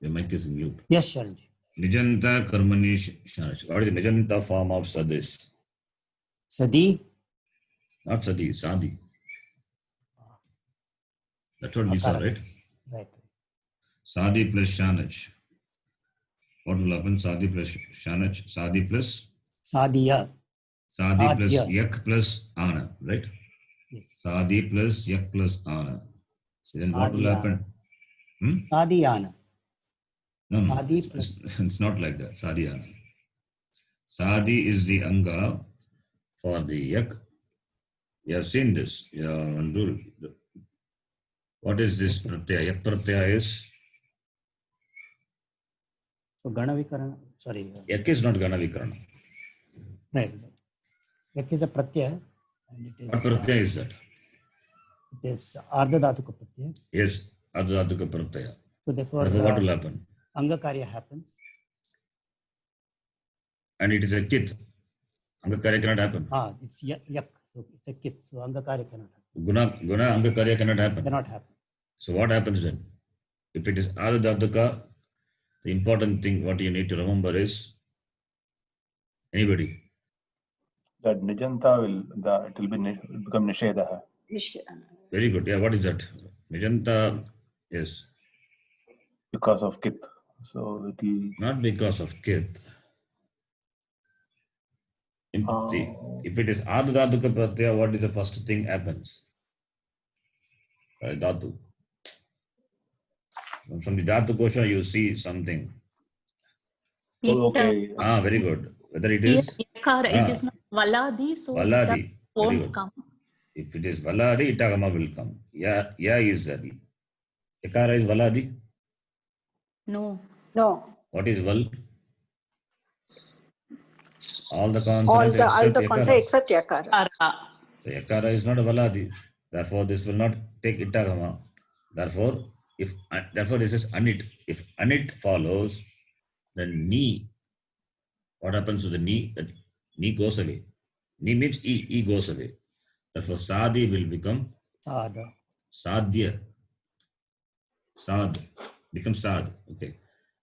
Your mic is mute. Yes, Sharanji. Nijanta Karmani Shanach. What is the Nijanta form of Sadis? Sadi. Not Sadi, Sadi. That's what we saw, right? Right. Sadi plus Shanach. What will happen? Sadi plus Shanach. Sadi plus Sadiya. Sadi plus Sadhya. Yak plus Ana, right? Yes. Sadi plus Yak plus Ana. Then what will Sadhya. happen? Sadiyana. No, Sadi plus. it's not like that. Sadiyana. Sadi is the Anga for the Yak. You have seen this. What is this Pratyaya? Yak Pratyaya is. So Ganavikarana. Sorry. Yak is not Gana Vikarana. Right. Yak is a pratyaya. And it What is. Pratyaya is that? It is Ardha Dhatuka pratyaya. Yes, Ardhatuka Pratyaya. So therefore, Therefore, what will happen? Anga Karya happens. And it is a kit. Anga Karya cannot happen. It's yak. So it's a kit. So Anga Karya cannot happen. Guna Anga Karya cannot happen. Cannot happen. So what happens then? If it is Ardhatuka, the important thing what you need to remember is anybody. That Nijanta it will become Nishedaha. Very good. Yeah, what is that? Nijanta, yes. Because of Kith. So it will. Not because of kith. If it is Ardhatuka Pratyaya, what is the first thing happens? Dhatu. From the Dhatu Kosha, you see something. Oh, okay. Very good. Whether it Here, is yakara, it is not Valadi, so Valadi. it Very won't good. come. If it is Valadi, Itagama will come. Ya is Adi. Yakara is Valadi. No. No. What is Val? All the All consonants the except consonants Yakara. except Yakara. Kara. So Yakara is not a Valadi. Therefore, this will not take Itagama. Therefore, this is Anit. If Anit follows, then Ni. What happens to the Ni? That Ni goes away. Ni means E goes away. Therefore, Sadi will become Sada. Sadhya. Sad becomes Sad. Okay.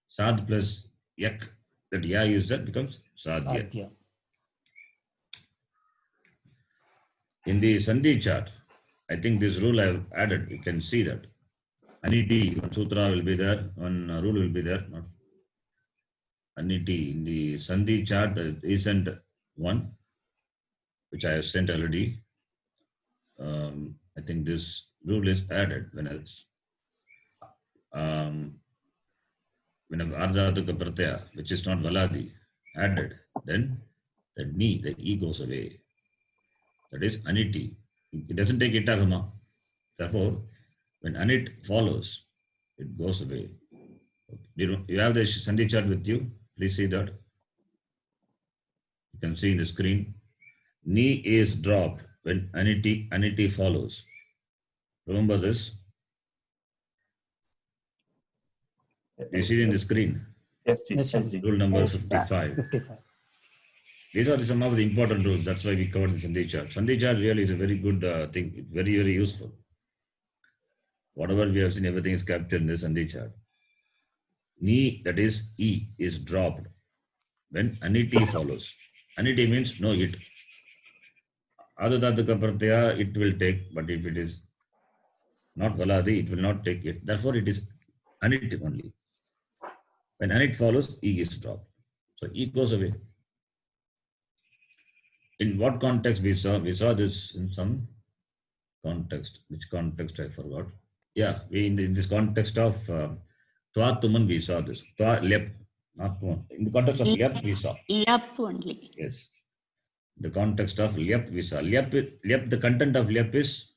Sad plus Yak. That Ya is that becomes Sadhya. Sadhya. In the Sandhi chart, I think this rule I have added. You can see that. Aniti, one sutra will be there, one rule will be there. Aniti, in the Sandhi chart, the recent one, which I have sent already. I think this rule is added when it's when ardhatuka pratyaya, which is not valadi, added, then the ni, the e goes away. That is aniti. It doesn't take itagama. Therefore, when anit follows, it goes away. You have the Sandhi chart with you? Please see that. You can see in the screen. Ni is dropped when aniti follows. Remember this? You see it in the screen. Yes, Ji. Yes, Yes, Ji. Rule number Yes, sir. 55. 55. These are some of the important rules. That's why we covered the Sandhi chart. Sandhi chart really is a very good thing. It's very, very useful. Whatever we have seen, everything is captured in the Sandhi chart. Ni, that is E, is dropped when aniti follows. Aniti means no it. Adhatuka pratyaya, it will take, but if it is not valadi, it will not take it. Therefore, it is anit only. When anit follows, E is dropped. So E goes away. In what context we saw? We saw this in some context. Which context I forgot. Yeah, in this context of Tva Tuman we saw this. Tva Lep, not Tuman. In the context of Lep we saw. Lap only. Yes. The context of Lep we saw. Lep, the content of Lep is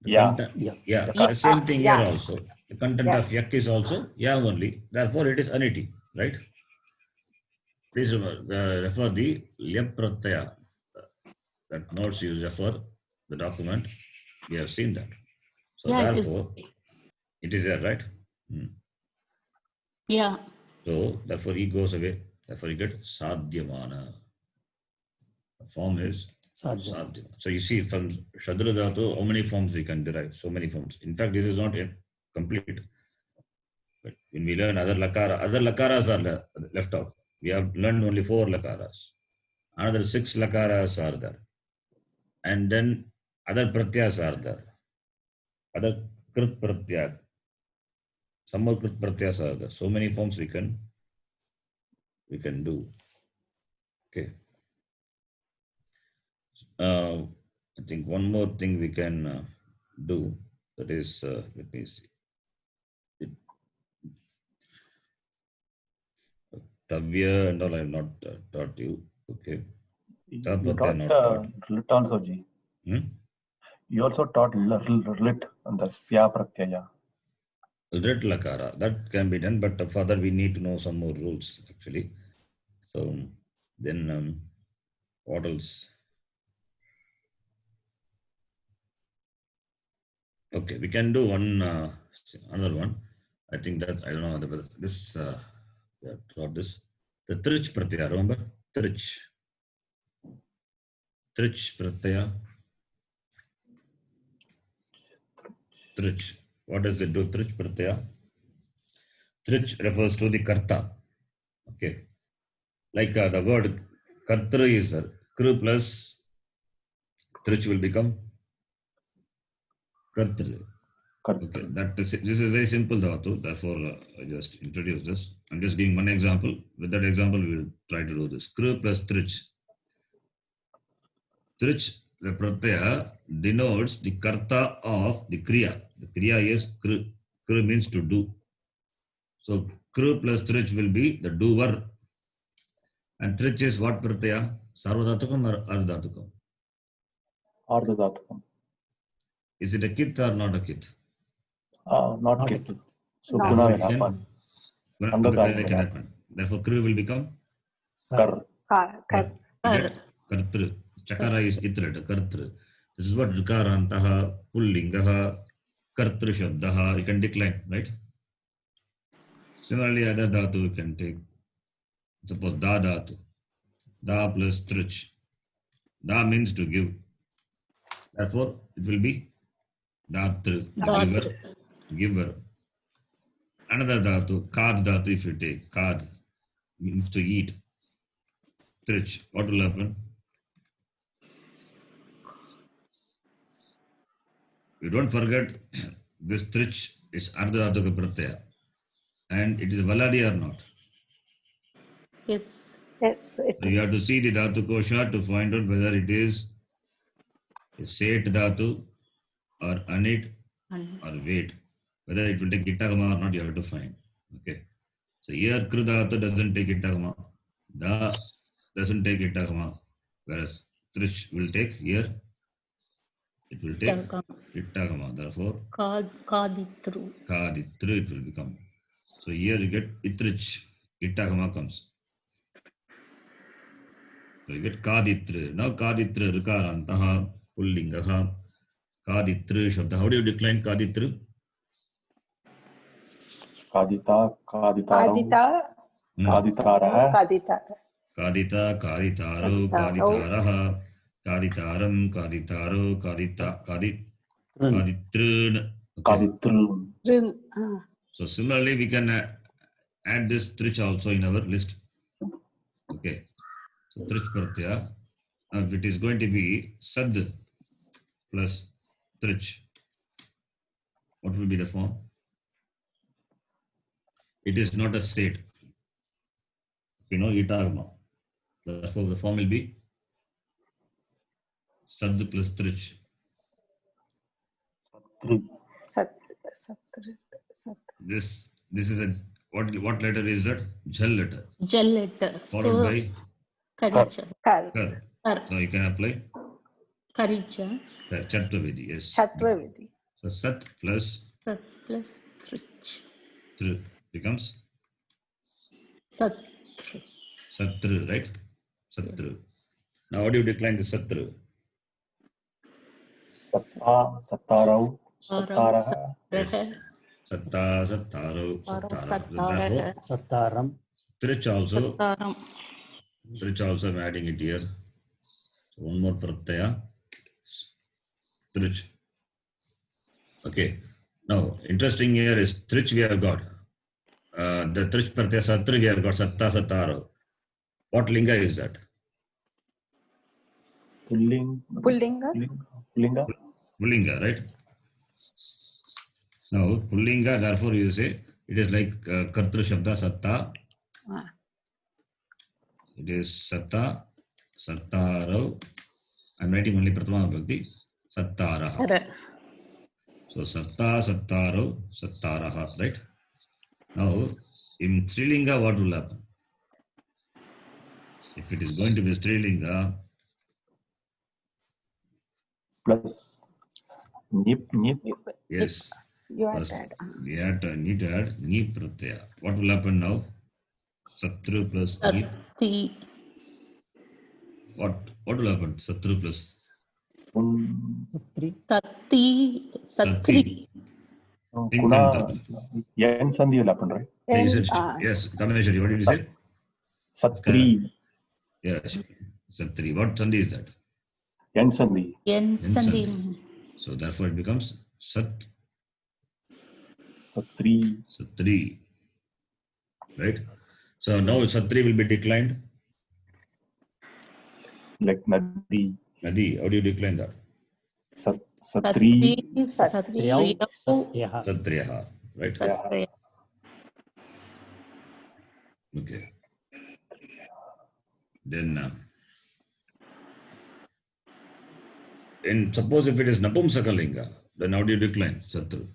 Yeah. Yeah. Yeah. The same thing Yeah. here also. The content Yeah. of Yak is also Ya only. Therefore, it is aniti, right? Please refer the Lep Pratyaya. That notes you refer the document. We have seen that. So Yeah, it is. therefore, it is there, right? Yeah. So therefore, he goes away. Therefore, you get sadhyamana. The form is Sadhya. sadhyamana. So you see from Shadra Dhatu, how many forms we can derive? So many forms. In fact, this is not yet complete. But when we learn other lakaras are left out. We have learned only 4 lakaras. Another 6 lakaras are there. And then other pratyas are there. Other krit pratyas. Some more krit pratyas are there. So many forms we can do. Okay. I think one more thing we can do. That is, let me see. Tavya and all I have not taught you. Okay. You Tapratyaya not taught taught. Rit also, Ji. Hmm? You also taught Rit and the Sya Pratyaya. Rit lakara. That can be done, but further we need to know some more rules actually. So then what else? Okay, we can do one another one. I think that I don't know whether this taught this. The Trich Pratyaya, remember? Trich Pratyaya. Trich. What does it do? Trich Pratyaya. Trich refers to the Karta. Okay. Like the word Kartra is Kru plus Trich will become Kartra. Okay, this is very simple dhatu. Therefore, I just introduce this. I'm just giving one example. With that example, we will try to do this. Kru plus Trich. Trich, the pratyaya, denotes the karta of the kriya. The kriya is kru. Kru means to do. So, kru plus Trich will be the doer. And Trich is what pratyaya? Sarvadhatukam or ardhatukam? Ardhadhatukam. Is it a kit or not a kit? Not Not a Kit. kit. So No. Guna will happen. Angakara can happen. Therefore, kru will become Kar. Kartru. Chakara is itra, kartru. This is what Rikarantaha, Pullingaha, Kartru Shabdaha. You can decline, right? Similarly, other dhatu you can take. Suppose Da dhatu. Da plus Trich. Da means to give. Therefore, it will be Datru, giver. Another dhatu, Kad dhatu if you take. Kad means to eat. Trich. What will happen? You don't forget this Trich is Ardhadhatuka Pratyaya. And it is Valadi or not? Yes. Yes, it So you have to is. see the dhatu kosha to find out whether it is a set dhatu or anit or wait. Whether it will take itagama or not, you have to find. Okay. So here kru dhatu doesn't take itagama. Da doesn't take itagama. Whereas trish will take here. It will take itagama. Therefore, Kaditru. kaditru it will become. So here you get itrich. Itagama comes. So you get kaditru. Now kaditru rikarantaha pullingaha kaditru shabda. How do you decline kaditru? Kadita, Kaditarau, Kadita, Kaditarah, Kadita, Kadita, kaditaro, Kaditaro, kaditaraha, kaditaram, kaditaro, kaditrun. Okay. Kaditrun. Rin. So similarly, we can add this trich also in our list. Okay. So trich pratyaya. If it is going to be sad plus trich, what will be the form? It is not a state. You know, itagama. Therefore, the form will be sad plus trich. Sat, Sat. This is a what letter is that? Jhal letter. Jal letter. Followed So, by Karicha. Kar, kar. Kar. So you can apply Karicha. Chatvavedi. Yes. Chatvavedi. So sat plus Sat plus Trich. tr becomes Satri. satru, right? Satru. Now, how do you decline the satru? Satta, Sattarau, Sattara. Sattaraha, Yes. Satta, sattaro, sattara. So therefore, Sattaram. trich also, Sattaram. I'm adding it here. So one more pratyaya. Trich. Okay. Now, interesting here is trich we have got. The trich pratyaya satru we have got satta, sattaro. What linga is that? Pulling, Pullinga, Pullinga, Pullinga, right? Now, Pullinga, therefore, you say it is like Kartru Shabda Satta. It is Satta, Sattaro. I'm writing only Prathama Bhakti. Sattaraha. Kara. So, Satta, Sattaro, Sattaraha, right? Now, in Strilinga, what will happen? If it is going to be Strilinga, plus Nip, yes. you are First, that. we need to add Ni Pratyaya. What will happen now? Satru plus Ni. Sati. What will happen? Satru plus Three. Tati. Satri. Kuna, Yen Sandhi will happen, right? Yeah, you said, And, yes, Kameshwari, what did you say? Satri, Yes, Satri. What Sandhi is that? Yen Sandhi. Yen Yen Sandhi. Sandhi. So therefore it becomes Sat, Satri, Satri. Right? So now Satri will be declined. like Nadi, Nadi, how do you decline that? Satri, Satri. Satyau. Satriyau. Satyaha. Satriyaha. Right? Satrya. Okay. Then, and suppose if it is Napumsakalinga, then how do you decline Satru?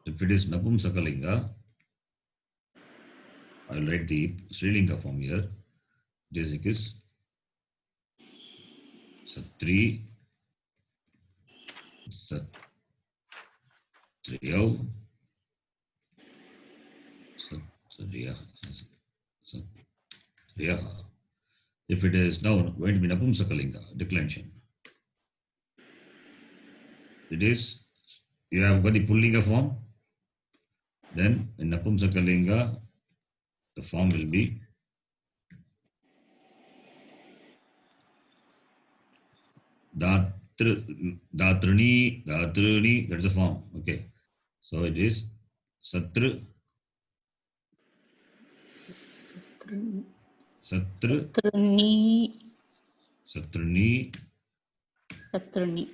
If it is Napumsakalinga, I will write the Srilinga form here. It is Satri, Satriyau, Satriyaha. If it is now going to be Napumsakalinga, declension. It is, you have got the Pullinga form. Then in Napumsakalinga, the form will be Datruni, that's the form. Okay. So it is Satru, Satru, Satruni. Satruni, Satruni.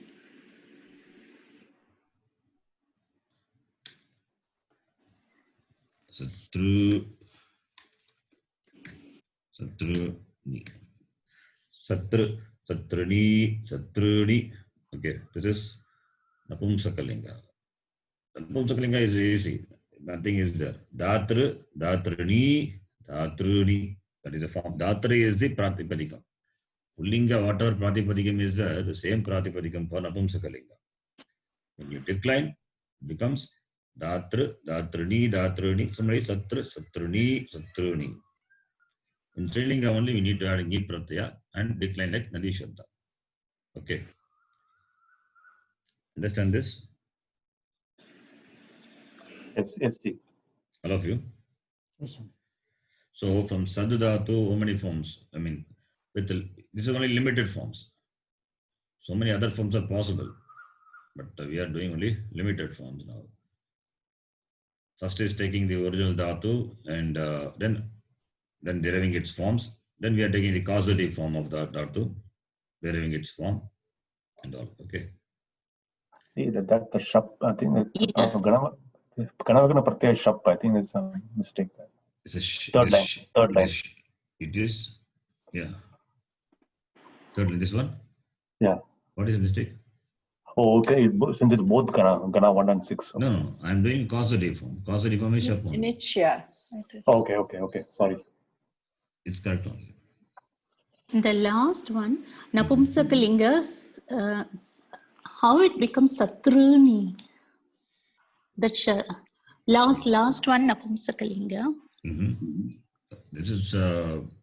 Satru, Satruni. Satruni, Satruni. Okay, this is Napumsakalinga. Napumsakalinga is easy. Nothing is there. Datra, Datrani, Datruni. That is a form. Datra is the Pratipadikam. Pullinga, whatever Pratipadikam is there, the same Pratipadikam for Napumsakalinga. When you decline, it becomes Datra, Datrani, Datrani. Somebody Satra, Satruni, Satruni. In Strilinga only we need to add Ngi Pratyaya and decline like Nadi Shabda. Okay. Understand this? Yes, yes, Ji. All of you? Yes, Swami. So from Sadhudhatu, how many forms? I mean, this is only limited forms. So many other forms are possible, but we are doing only limited forms now. First is taking the original dhatu and then deriving its forms. Then we are taking the causative form of the dhatu, deriving its form and all. Okay. See that the shap, I think that Yeah. Ganavagana Pratyaya shap, I think there's a mistake there. It's a Third line. Third line. It is, yeah. Third line, this one? Yeah. What is the mistake? Oh, okay. Since it's both Gana 1 and 6. Okay. No, I'm doing causative form. Causative form is shap only. Initya. Okay. Sorry. It's correct only. The last one, Napumsakalinga, how it becomes Satruni. That last one, Napumsakalinga. This is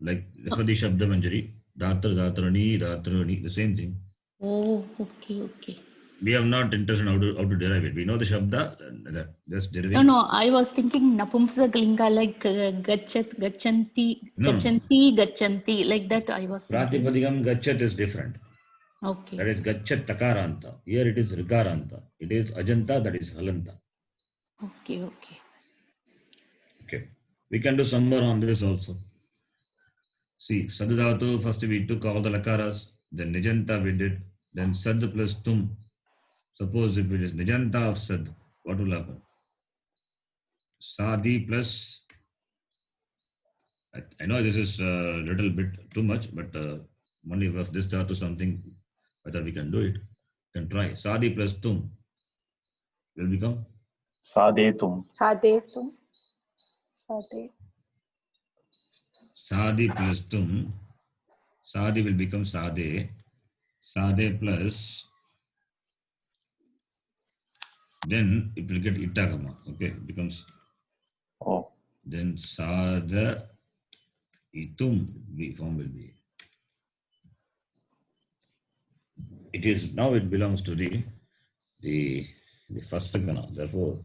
like for the Shabda Manjari, Datra, Datrani, Datrani, the same thing. Oh, okay. We have not interested how to derive it. We know the Shabda, just deriving. No, I was thinking Napumsakalinga like Gachat, Gachanti, No. Gachanti, Gachanti, like that I was thinking. Pratipadikam Gachat is different. Okay. That is Gachat Takaranta. Here it is Rikaranta. It is Ajanta, that is Halanta. Okay. Okay. We can do some more on this also. See, Sadhudhatu, first we took all the Lakaras, then Nijanta we did, then Sad plus Tum. Suppose if it is Nijanta of Sad, what will happen? Sadi plus, I know this is a little bit too much, but only if this dhatu something, whether we can do it, can try. Sadi plus Tum will become? Sadetum. Sadetum. Sade. Sadi plus Tum. Sadi will become Sade. Sade plus, then it will get Ittagama. Okay, it becomes. Oh. Then Sada Itum form will be. It is now it belongs to the first Gana. Therefore,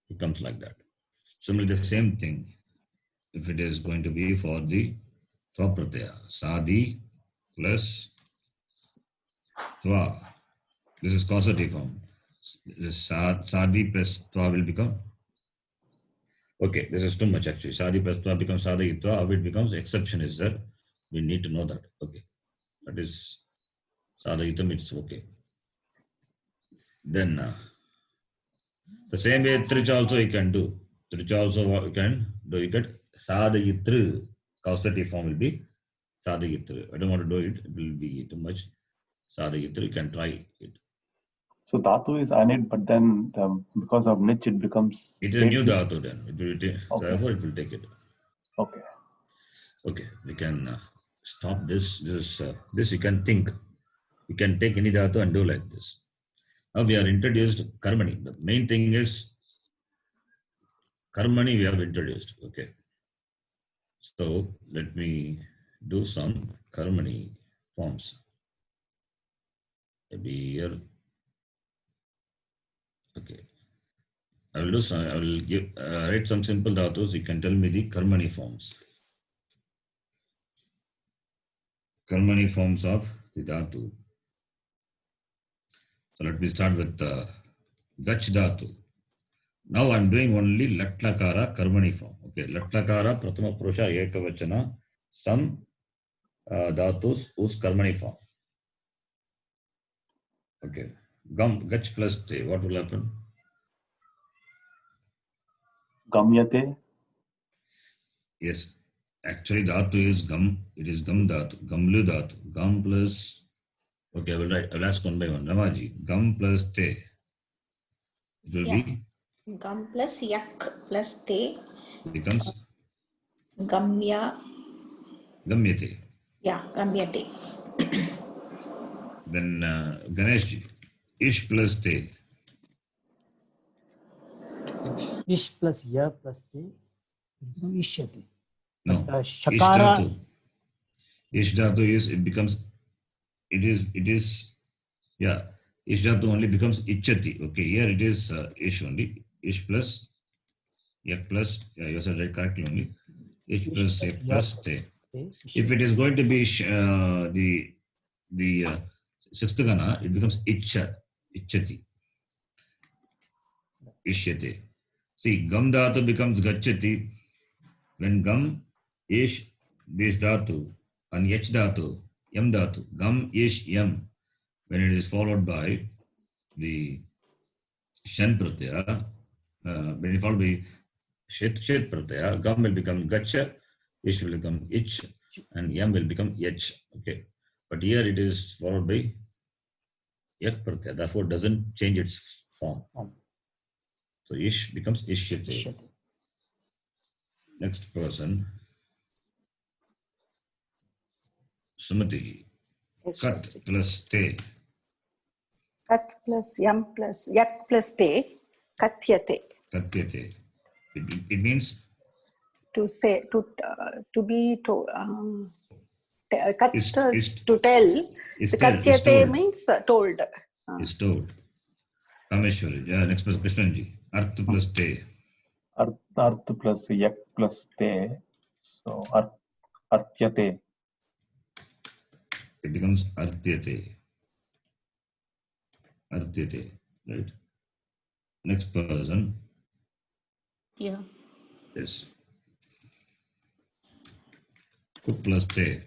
it comes like that. Similarly, the same thing if it is going to be for the Tva Pratyaya. Sadi plus Tva. This is causative form. Sadi plus Tva will become. Okay, this is too much actually. Sadi plus Tva becomes Sadi Tva. How it becomes, exception is there. We need to know that. Okay. That is Sadayitam, it's okay. Then the same way Trich also you can do. Trich also you can do. You get Sadayitru. Causative form will be Sadayitru. I don't want to do it. It will be too much. Sadayitru, you can try it. So Dhatu is anid, but then because of Nich it becomes. It is a new Dhatu then. It will take, Okay. therefore it will take it. Okay. Okay, we can stop this. This you can think. You can take any dhatu and do like this. Now we are introduced Karmani. The main thing is Karmani we have introduced. Okay. So let me do some Karmani forms. Maybe here. Okay. I will do some. I will give write some simple dhatus. You can tell me the Karmani forms. Karmani forms of the dhatu. So let me start with Gach dhatu. Now I'm doing only Latlakara Karmani form. Okay, Latlakara Prathama Purusha Ekavachana. Some dhatus whose Karmani form. Okay, Gach plus Te. What will happen? Gamyate. Yes. Actually, dhatu is gam. It is gam dhatu. Gamlu dhatu. Gam plus. Okay, I will write. I'll ask one by one. Ramaji. Gam plus te. It will Yeah. be Gam plus yak plus te. becomes Gamya. gamyate. Yeah, gamyate. Then Ganeshji. Ish plus te. Ish plus ya plus te become ishyate. No. But, Ish shakara. dhatu. Ish dhatu is, it becomes, it is, yeah. Ish dhatu only becomes ichati. Okay, here it is ish only. Ish plus yak plus, yeah, you said right correctly only. Ish plus yak plus te. te, If it is going to be the sixth gana, it becomes ichcha, ichchati, ishyate. See, gam dhatu becomes gachati. When gam, ish, this dhatu, and yach dhatu, yam dhatu, gam, ish, yam, when it is followed by the shan pratyaya, when it followed by shet pratyaya, gam will become gacha, ish will become ich, and yam will become yach. Okay, but here it is followed by yak pratyaya, therefore doesn't change its form. So ish becomes ishyate. ishyate. Next person, Sumati. Yes, Kat Swati. plus te. Kat plus yam plus yak plus te. Katyate. Katyate. It means To say, to be told. Kat Is to tell. is The told, is katyate told. means told. Is told. Kameshwari. Yeah, next person, Krishnan. Arth plus te. Arth plus yak plus te. So artyate. It becomes artyate. Artyate. Right. Next person Yeah. is Kup plus te.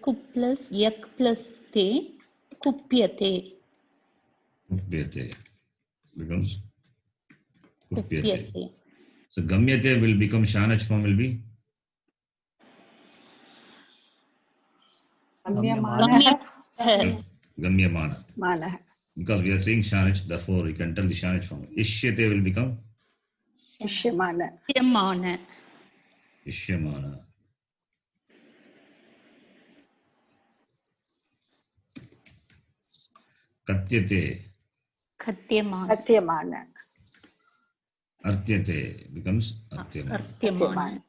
Kup plus yak plus te. Kupyate. Kupyate. Becomes kupyate. Kupyate. So gamyate will become Shanach form will be Gamyamana. Gamyamana. Mana. Because we are saying Shanach, therefore you can tell the Shanach form. Ishyate will become Ishyamana. Yamana. Ishyamana. Katyate. Katyamana. Katyamana. Artyate becomes Artyamana. Artyamana.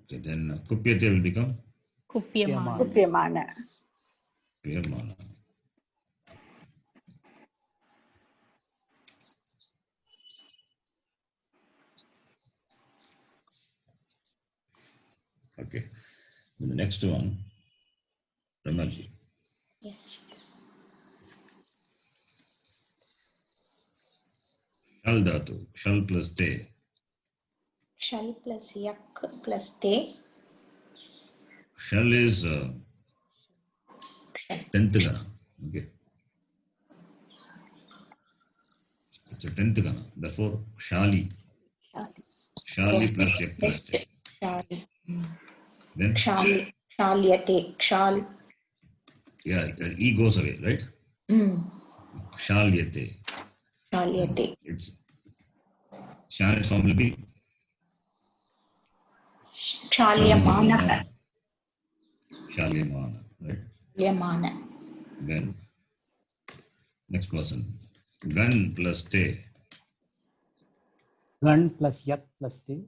Okay, then Kupyate will become Kupyamana. Kupyamana. Kupyamana. Okay. And the next one, Ramaji. Yes. Shal dhatu. Shal plus te. Shal plus yak plus te. Shal is 10th gana. Okay. It's a 10th gana. Therefore, Shali. Shali plus yak plus te. Shali. Then, Shali. Shalyate. Shal. yeah, E goes away, right? Shalyate. Shalyate. It's Shanach form will be Shalyamana. Shalyamana, right? Shalyamana. Then, next person. Gan plus te. Gan plus yak plus te.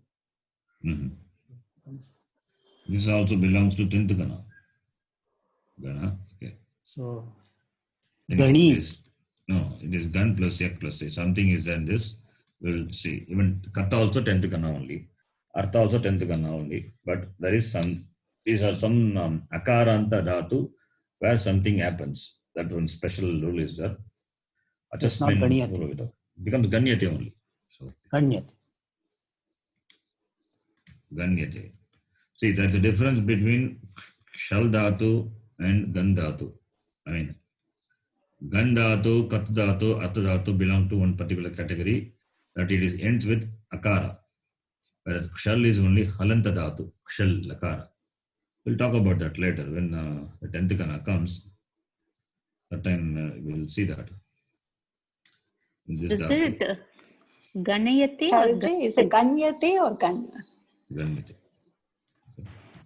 This also belongs to 10th gana. Gana, okay. So Then Gani. it is gan plus yak plus te. Something is in this. We'll see. Even kata also 10th gana only. Artha also 10th gana only. But there is some, these are some akaranta dhatu where something happens. That one special rule is that It's not adjustment ganiyate. becomes ganyate only. So Ganyate. ganyate. See, there's a difference between shal dhatu and gan dhatu. I mean, gan dhatu, kat dhatu, at dhatu belong to one particular category. that it is ends with akara, whereas kshal is only halanta dhatu, kshal lakara. We'll talk about that later when the 10th kana comes. That time we'll see that. In this Is dhatu. it Ganayate or Sharji, is it Ganyate or Ganya? Ganyate.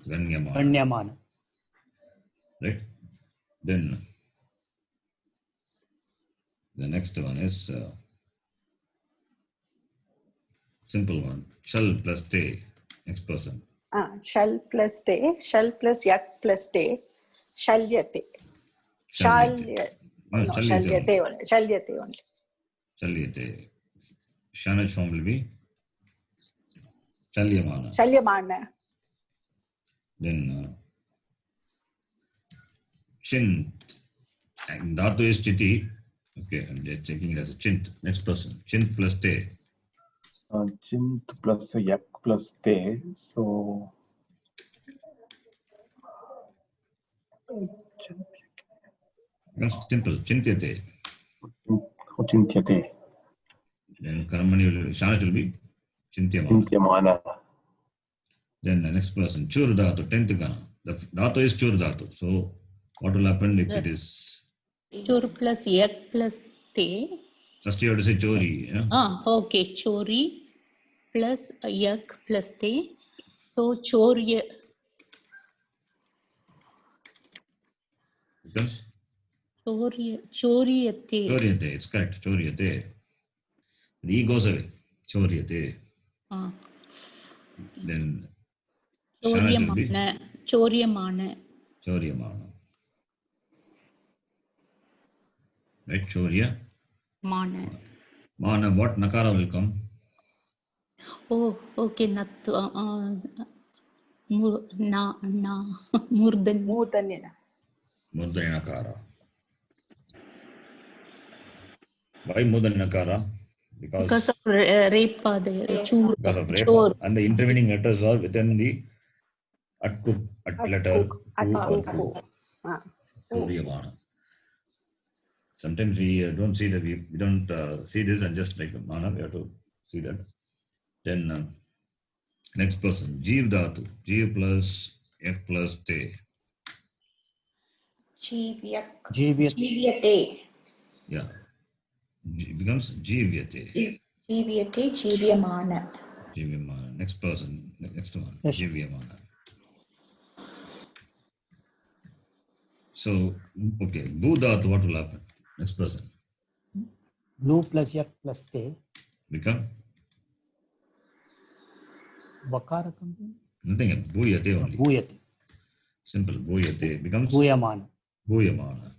Ganyamana. Ganyamana. Right? Then the next one is simple one. Shall plus te. Next person. Shall plus te, shall plus yak plus te, shalyate. Shalyate. No, No, shalyate shalyate only. Shalyate only. Shalyate. Shanach form will be Shalyamana. Shalyamana. Then Chint. And dhatu is chiti. Okay, I'm just checking it as a chint. Next person. Chint plus te. Chint plus yak plus te. So Becomes simple. Chintyate. Chintyate. Then Karmani will, Shanach will be Chintyamana. Chintyamana. Then the next person. Chur dhatu. 10th gana. The dhatu is chur dhatu. So what will happen if it is. Chur plus yak plus te? First you have to say chori. Okay. Chori plus yak plus te. So chorya. Becomes Choryate. Choryate. It's correct. Choryate. The E goes away. Choryate. Then Shanach will be Choryamana. Choryamana. Right? Chorya. Mana. Mana. What nakara will come? Oh, okay. Murdan. Mudanyana. Mudra nakara. Why Mudra nakara? Because of repa there. Because of repa. And the intervening letters are within the atkuk, at letter, Atkuku. Choryamana. Sometimes we don't see that. We don't see this and just like mana. We have to see that. Then next person. Jeev dhatu. Jeev plus yak plus te. Jivyate. Yeah. It becomes Jivyate. Jivyate, Jivyamana. Jivyamana. Next person. Next one. Yes. Jivyamana. So, okay. Bhu dhatu, what will happen? Next person. Blue plus yak plus te. Become Vakara something? nothing. Bhuyate only. Bhuyate. Simple. Bhuyate becomes Bhuyamana. Bhuyamana.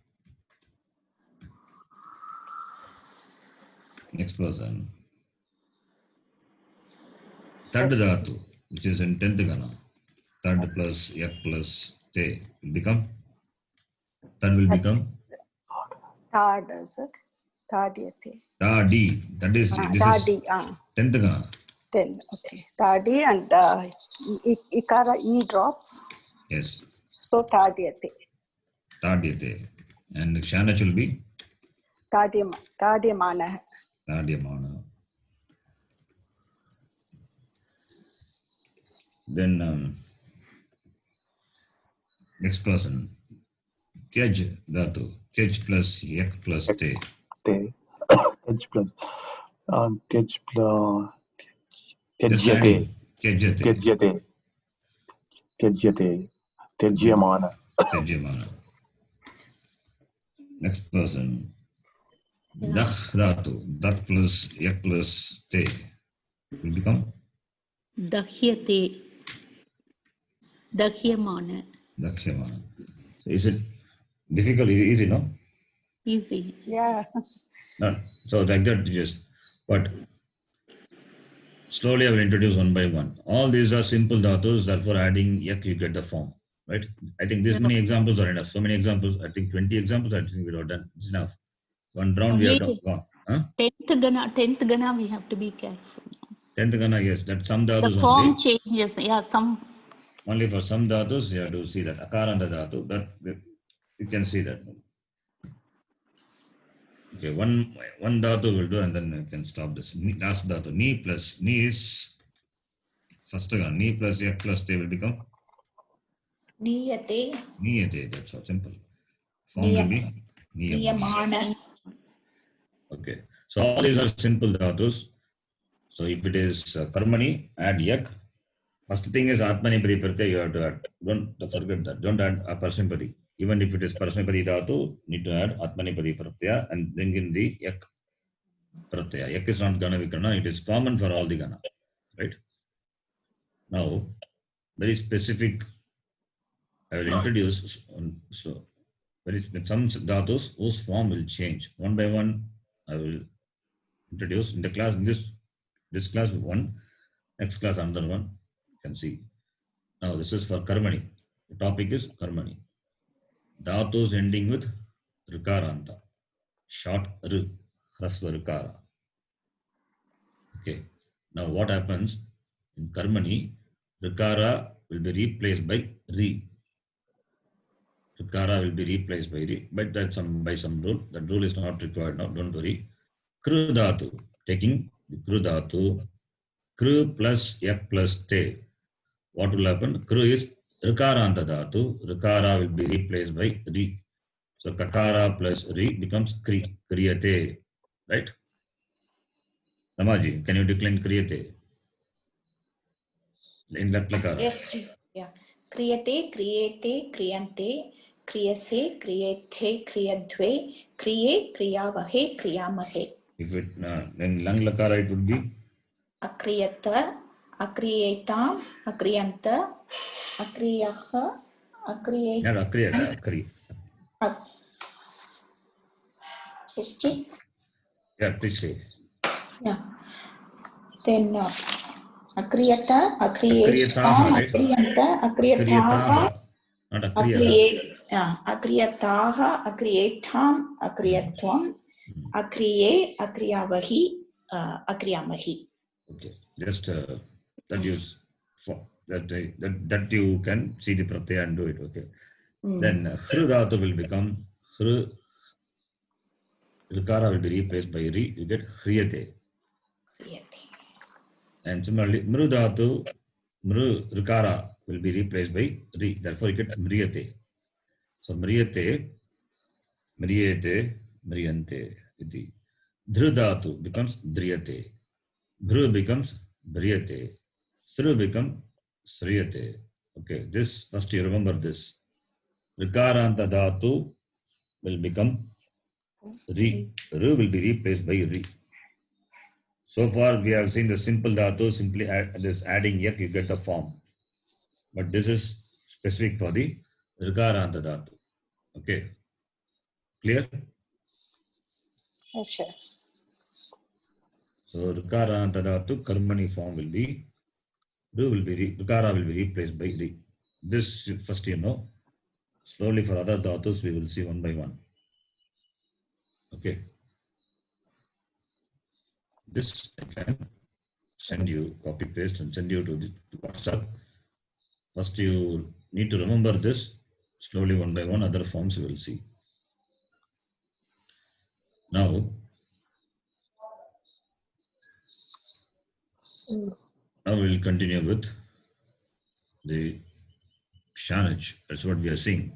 Next person. Third dhatu, which is in 10th gana. Third plus yak plus te will become. Third will become Third, is it? Tadiyate. Tadi. That is this Tadi. is 10th gana. 10. Okay. Tadi and Ikara E drops. Yes. So Tadiyate. Tadyate. And Shanach will be Tadyamana. Tadyamana. Then next person. Tyaj dhatu. Tyaj plus yak plus te. Te. Tej plus. Tej plus. Just Tejyate. adding. Tyajate. Tejyate. Tejyate. Tejyamana. Tyajamana. Next person. Dak dhatu. Dak plus yak plus te will become Dahyate. Dahyamana. Dakhyamana. So is it difficult? Easy, no? Easy. Yeah. No. So like that, just but slowly I will introduce one by one. All these are simple dhatus, therefore adding yak you get the form, right? I think these many examples are enough. So many examples, I think 20 examples I think we have done. It's enough. One round we have gone. Huh? 10th gana we have to be careful. 10th gana, yes, that some The dhatus form only. changes. Yeah, some. Only for some dhatus you have to see that. Akara and the dhatu, that you can see that. Okay, one dhatu will do, and then I can stop this. Last dhatu, ni plus ni is first one. Ni plus yak plus te will become Niyate. niyate. That's how simple. Form will be niyamana. Niyamana. Okay, so all these are simple dhatus. So if it is karmani, add yak. First thing is atmani paripratyaya. You have to add. Don't forget that. Don't add a parsimapadi. Even if it is parsimapadi dhatu, need to add atmani paripratyaya and bring in the yak pratyaya. Yak is not gana vikarana. It is common for all the gana, right? Now, very specific. I will introduce. So, some dhatus whose form will change one by one. I will introduce in the class. In this class one, next class another one. You can see. Now this is for karmani. The topic is karmani. Dhatus ending with rikaranta. Short r, hrasva rikara. Okay. Now what happens in karmani? Rikara will be replaced by ri. Rikara will be replaced by ri, but that's by some rule. That rule is not required now. Don't worry. Kru dhatu, taking the kru dhatu, kru plus yak plus te. What will happen? Kru is rikaranta dhatu. Rikara will be replaced by ri. So kakara plus ri becomes kri. Kriyate. Right? Namaji, can you decline kriyate? In that lakara. Yes, Ji. Yeah. Kriyate, kriyate, kriyante, kriyase, kriyate, kriyadve, kriye, kriyavahe, kriyamahe. If it in lang lakara it would be Akriyata, akriyetam, akriyanta, akriyaha, akriyat. not akriyata, akri. Yes, Ji. Yeah, please say. Yeah. Then akriyata, Akriyataha, akriyetam, right? akriyanta, akriyataha, Not akriyata. akriyataha, akriyetam, akriyatvam, akriye, akriyavahi, akriyamahi. Okay, just that you can see the pratyaya and do it. Okay. Then hru dhatu will become hru. Rikara will be replaced by ri. You get hriyate. And similarly, mru dhatu, mru rikara will be replaced by ri. Therefore, you get mriyate. So mriyate, mriyate, mriyante. Iti. Dhru dhatu becomes dhriyate. Dhru becomes dhriyate. Sru becomes sriyate. Okay, this first you remember this. Rikaranta dhatu will become ri. Ru will be replaced by ri. So far, we have seen the simple dhatu, simply this adding yak, you get the form. But this is specific for the rikaranta dhatu. Okay. Clear? Yes, sure. So rikaranta dhatu, karmani form will be, rikara will be replaced by ri. This first you know. Slowly for other dhatus, we will see one by one. Okay. This I can send you, copy paste and send you to the WhatsApp. First you need to remember this. Slowly one by one, other forms you will see. Now we will continue with the Shanaj. That's what we are seeing.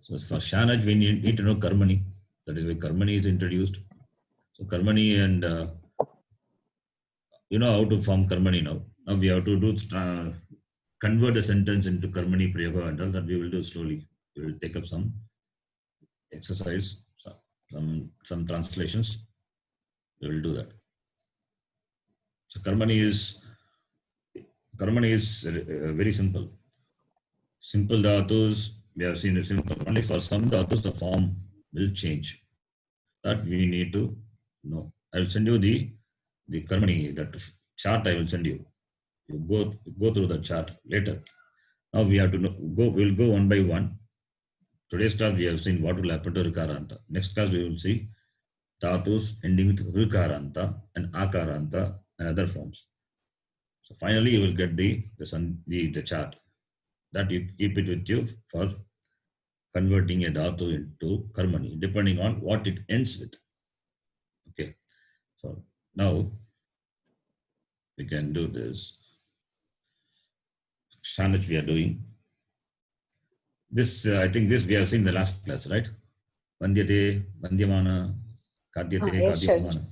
So for Shanaj, we need to know Karmani. That is why Karmani is introduced. So Karmani and you know how to form Karmani now. Now we have to do convert the sentence into Karmani Prayoga and all that we will do slowly. We will take up some exercise, some translations. We will do that. So Karmani is very simple. Simple dhatus, we have seen it simple. Only for some dhatus, the form will change. That we need to know. I will send you the Karmani, that chart I will send you. You go through the chart later. Now we have to know, we'll go one by one. Today's class we have seen what will happen to Rikaranta. Next class we will see dhatus ending with Rikaranta and Akaranta and other forms. So finally you will get the chart. That you keep it with you for converting a dhatu into karmani, depending on what it ends with. Okay, so now we can do this. Shanach we are doing. This, I think this we have seen in the last class, right? Vandyate, Vandyamana, Kadyate, Yes, Kadyamana.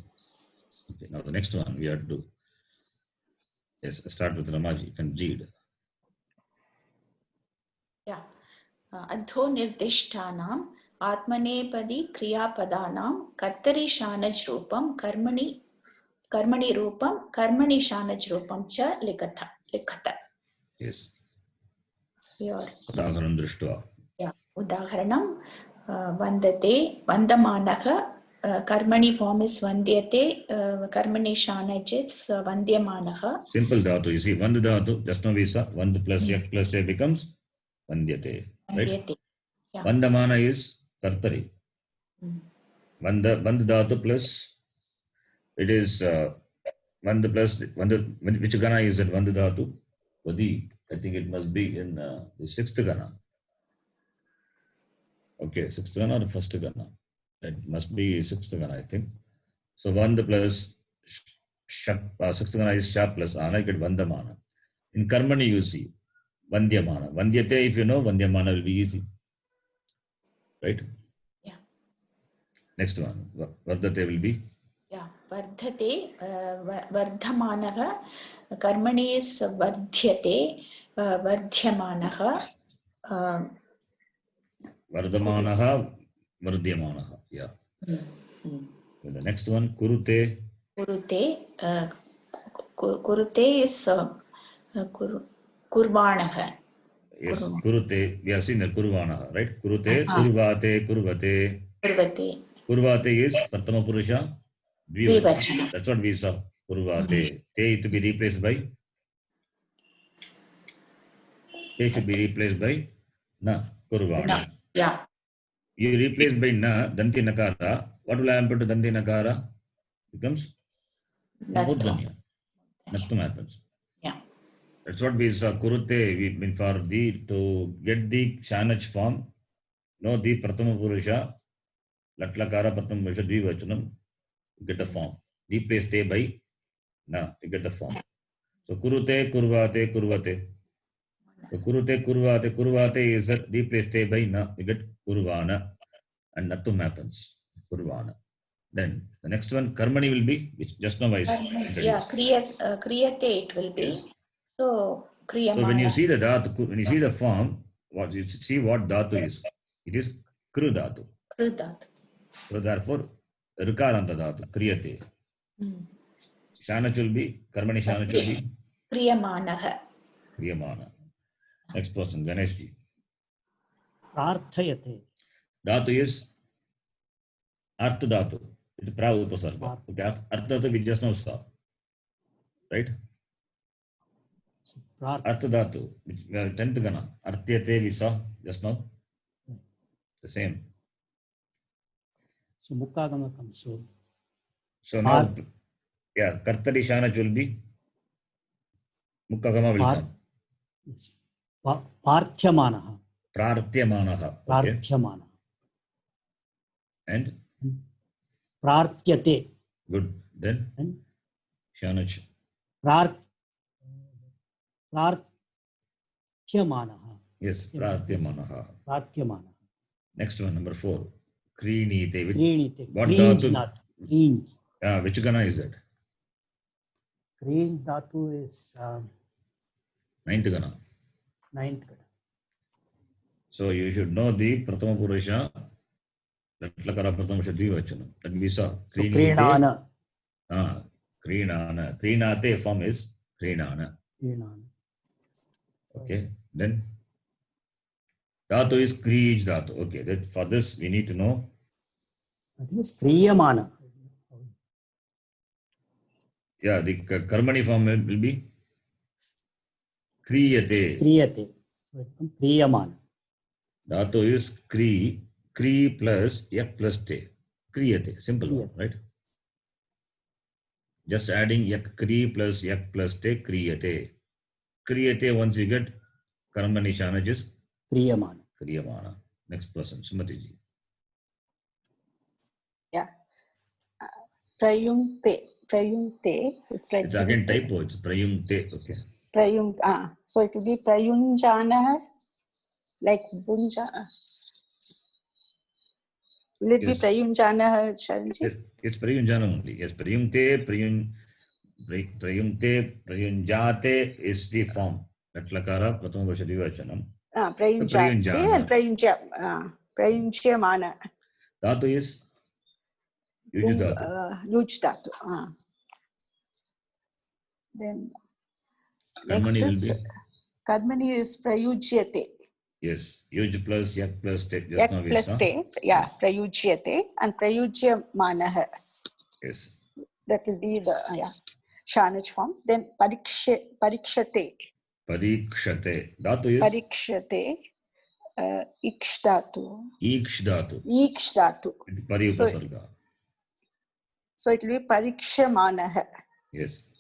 Okay, now the next one we have to do. Yes, start with Ramaji. You can read. Yeah. अधो निर्दिष्टानाम् आत्मनेपदी क्रियापदानां कर्तरि शानज् रूपं कर्मणि रूपं कर्मणि शानज् रूपं च लिखत. Yes. Your Udaharanam drishtva. yeah, udaharanam vandate vandamanah karmani form is vandyate karmani shanaj is vandyamanah. Simple dhatu. You see, vand dhatu, just now we saw vand plus yak plus a becomes vandyate. Right? Vandyate. Yeah. Vandamana is kartari. Vand dhatu plus, it is vand plus, which gana is that vand dhatu? Vadi. I think it must be in the sixth gana. Okay, sixth gana or the first gana? It must be sixth gana, I think. So vand plus sixth gana is sha plus ana, you get vandamana. In karmani you see vandyamana. Vandyate, if you know, vandyamana will be easy. Right? Yeah. Next one, vardate will be? Yeah, vardhate vardhamanah karmani is vardhyate vardhyamanah Vardhamanaha, vardhyamanaha. Yeah. The next one, kurute. Kurute is kurvanah. Yes, kurute. We have seen the kurvanaha, right? Kurute, kurvate, kurvate. Kurvate is Pratama Purusha Dvivachana. That's what we saw. Kurvate. Te to be replaced by? Te should be replaced by na. Kurvana. Yeah. You replace by na, danti nakara. What will happen to danti nakara? Becomes mudanya. Nothing happens. Yeah. That's what we saw. Kurute, we mean for to get the Shanach form, no, the Pratama Purusha, Latlakara Pratama Purusha Dvivachanam, get the form. Replace te by na, you get the form. So kurute, kurvate, kurvate. So kurute, kurvate, kurvate is that replace te by na, you get kurvana, and nothing happens. Kurvana. Then the next one, karmani will be, which just now I said. Yeah, kriyate it will be. Yes. So kriyamana. So when you see the dhatu, when you see the form, what you see what dhatu is. It is kru dhatu. Kru dhatu. So therefore, rikaranta dhatu, kriyate. Shanach will be, karmani shanach will be? Kriyamanah. Kriyamana. Next person, Ganeshji. Prarthayate. Dhatu is artha dhatu. It's pra upasarga. Okay, artha dhatu we just now saw. Right? Artha dhatu, 10th gana. Artyate we saw just now. The same. So Mukkagama comes. So now, yeah, Kartari Shanach will be Mukkagama will come. Yes. Parthyamanaha. Prartyamanaha. Okay. Parthyamanaha. And? Prartyate. Good. Then? And? Shanach. Prartyamanaha. Yes, Prartyamanaha. Prartyamanaha. Next one, number 4. Krinite. Krinite. What Cringe dhatu? not. Cringe. Which gana is it? Cringe dhatu is 9th gana. 9th gana. So you should know the Pratama Purusha, Latlakara Pratama Purusha Dvivachanam. That we saw. So Krinana. Krinana. Krinate form is Krinana. Krinana. Okay. Then dhatu is Krij dhatu. Okay. That for this we need to know. I think it's Kriyamana. Yeah, the karmani form will be Kriyate. Kriyate. So it becomes Kriyamana. Dhatu is Kri plus yak plus te. Kriyate. Simple one, right? Just adding yak Kri plus yak plus te, Kriyate. Kriyate, once you get karmani shanaj is Kriyamana. Kriyamana. Next person, Sumati ji. Yeah. Prayunte. It's like It's again typo. It's prayunte. Okay. So it will be prayunjana, like bunja. Will it be Yes. prayunjana, Sharanji? It's prayunjana only. Yes, prayunte, prayunjate is the form. Latlakara, Prathama Bhasha Dvivachanam. Prayunjate and prayunjamana. Dhatu is Yuj Dhatu. Yuj dhatu. Then next Karmani will is be? Karmani is prayujyate. Yes, Yuj plus Yak plus Te. Yak plus te, yeah, Yes. prayujyate and prayujyamanaha. Yes. That will be the Shanach form. Then parikshate. Parikshate. Dhatu is? Parikshate. Iksh dhatu. Iksh Dhatu. Iksh dhatu. Pari upasarga. So it will be parikshamanaha. Yes.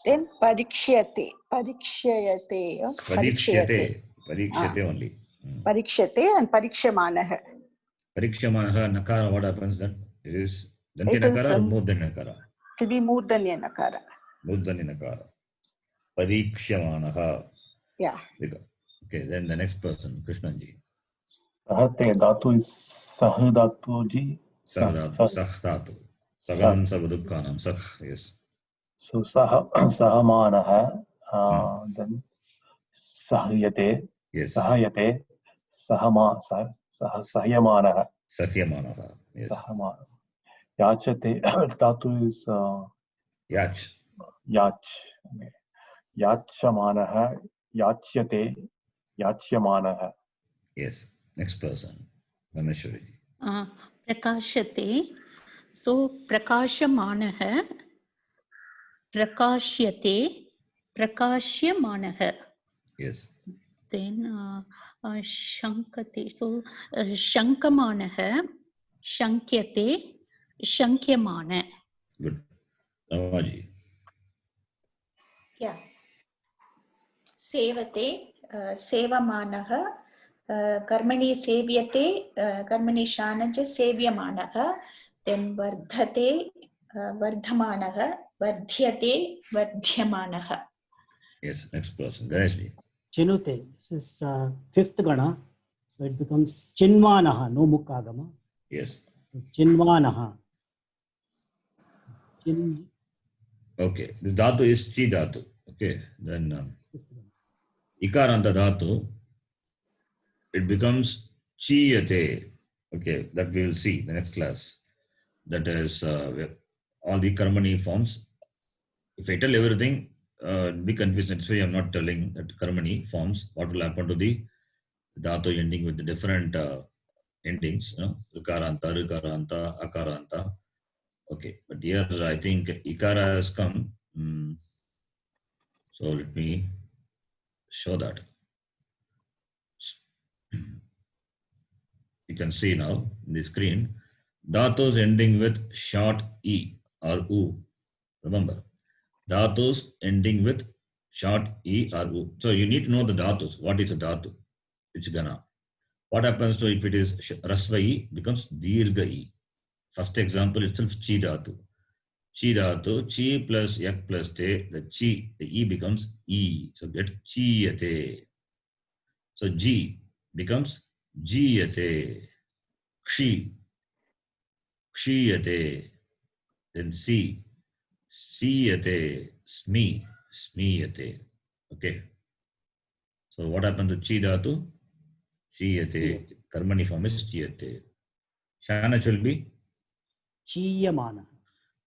Then parikshyate. Parikshayate. Parikshate. Parikshate only. Parikshate and parikshamanaha. Parikshamanaha nakara, what happens then? It is Danti It is, nakara or Murdhani nakara? It will be murdanya nakara. Murdhani nakara. Parikshamanaha. Yeah. Okay, then the next person, Krishnanji. Sahate dhatu is sah dhatu ji. Sah dhatu. Saganam savadukkanam. Sah, yes. So sahamanaha, then sahyate, Yes. sahyate, sahyamanaha, Sahyamanaha. Yes. sahamana. Yachate, dhatu is Yach. yach. Okay. Yachamanaha, yachyate, yachyamanaha. Yes. Next person, Rameshwari. Prakashate. So prakashamanaha, prakashyate, prakashyamanaha. Yes. Then shankate. So shankamanaha, shankyate, shankyamana. Good. Ramaji. Yeah. Sevate, sevamanaha, karmani sevyate, karmani shanaja sevyamanaha, then vardhate, vardhamanaha, vardhyate, vardhyamanaha. Yes. Next person, Ganeshji. Chinute. This is fifth gana. So it becomes Chinvanaha, no Mukagama. Yes. Chinvanaha. Okay. This dhatu is Chi dhatu. Okay. Then Ikaranta dhatu, it becomes Chiyate. Okay. That we will see the next class. That is all the Karmani forms. If I tell everything, be confused. That's why I'm not telling that Karmani forms. What will happen to the dhatu ending with the different endings? Ukaranta, Rikaranta, Akaranta. Okay, but here I think Ikara has come. So let me show that. You can see now in the screen, dhatus ending with short E or U. Remember, dhatus ending with short E or U. So you need to know the dhatus. What is a dhatu? Which gana? What happens to if it is rasva E becomes dirgha E. First example itself Chi dhatu. Chi dhatu, Chi plus Yak plus Te, the Chi, the E becomes E. So get Chiyate. So G becomes Jiyate. Kshi, Kshiyate. Then C, Siyate. Smi, Smiyate. Okay. So what happened to Chi dhatu? Chiyate. Karmani form is Chiyate. Shanach will be Chiyamana.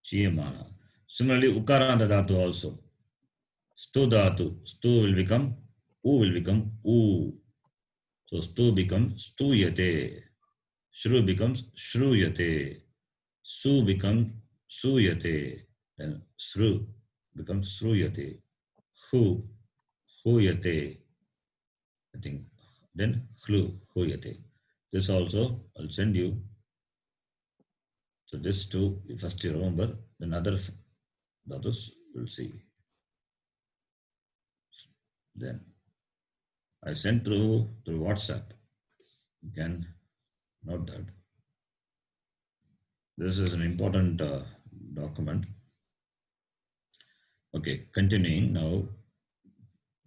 Chiyamana. Similarly, Ukaranta dhatu also. Stu dhatu. Stu will become U will become U. So stu becomes Stuyate. Shru becomes Shruyate. Su becomes Suyate. Then Sru becomes Sruyate. Hu, Huyate. I think. Then Hlu, Huyate. This also I'll send you. So this two, first you remember, then other others we'll see. Then I sent through WhatsApp. You can note that. This is an important document. Okay, continuing now.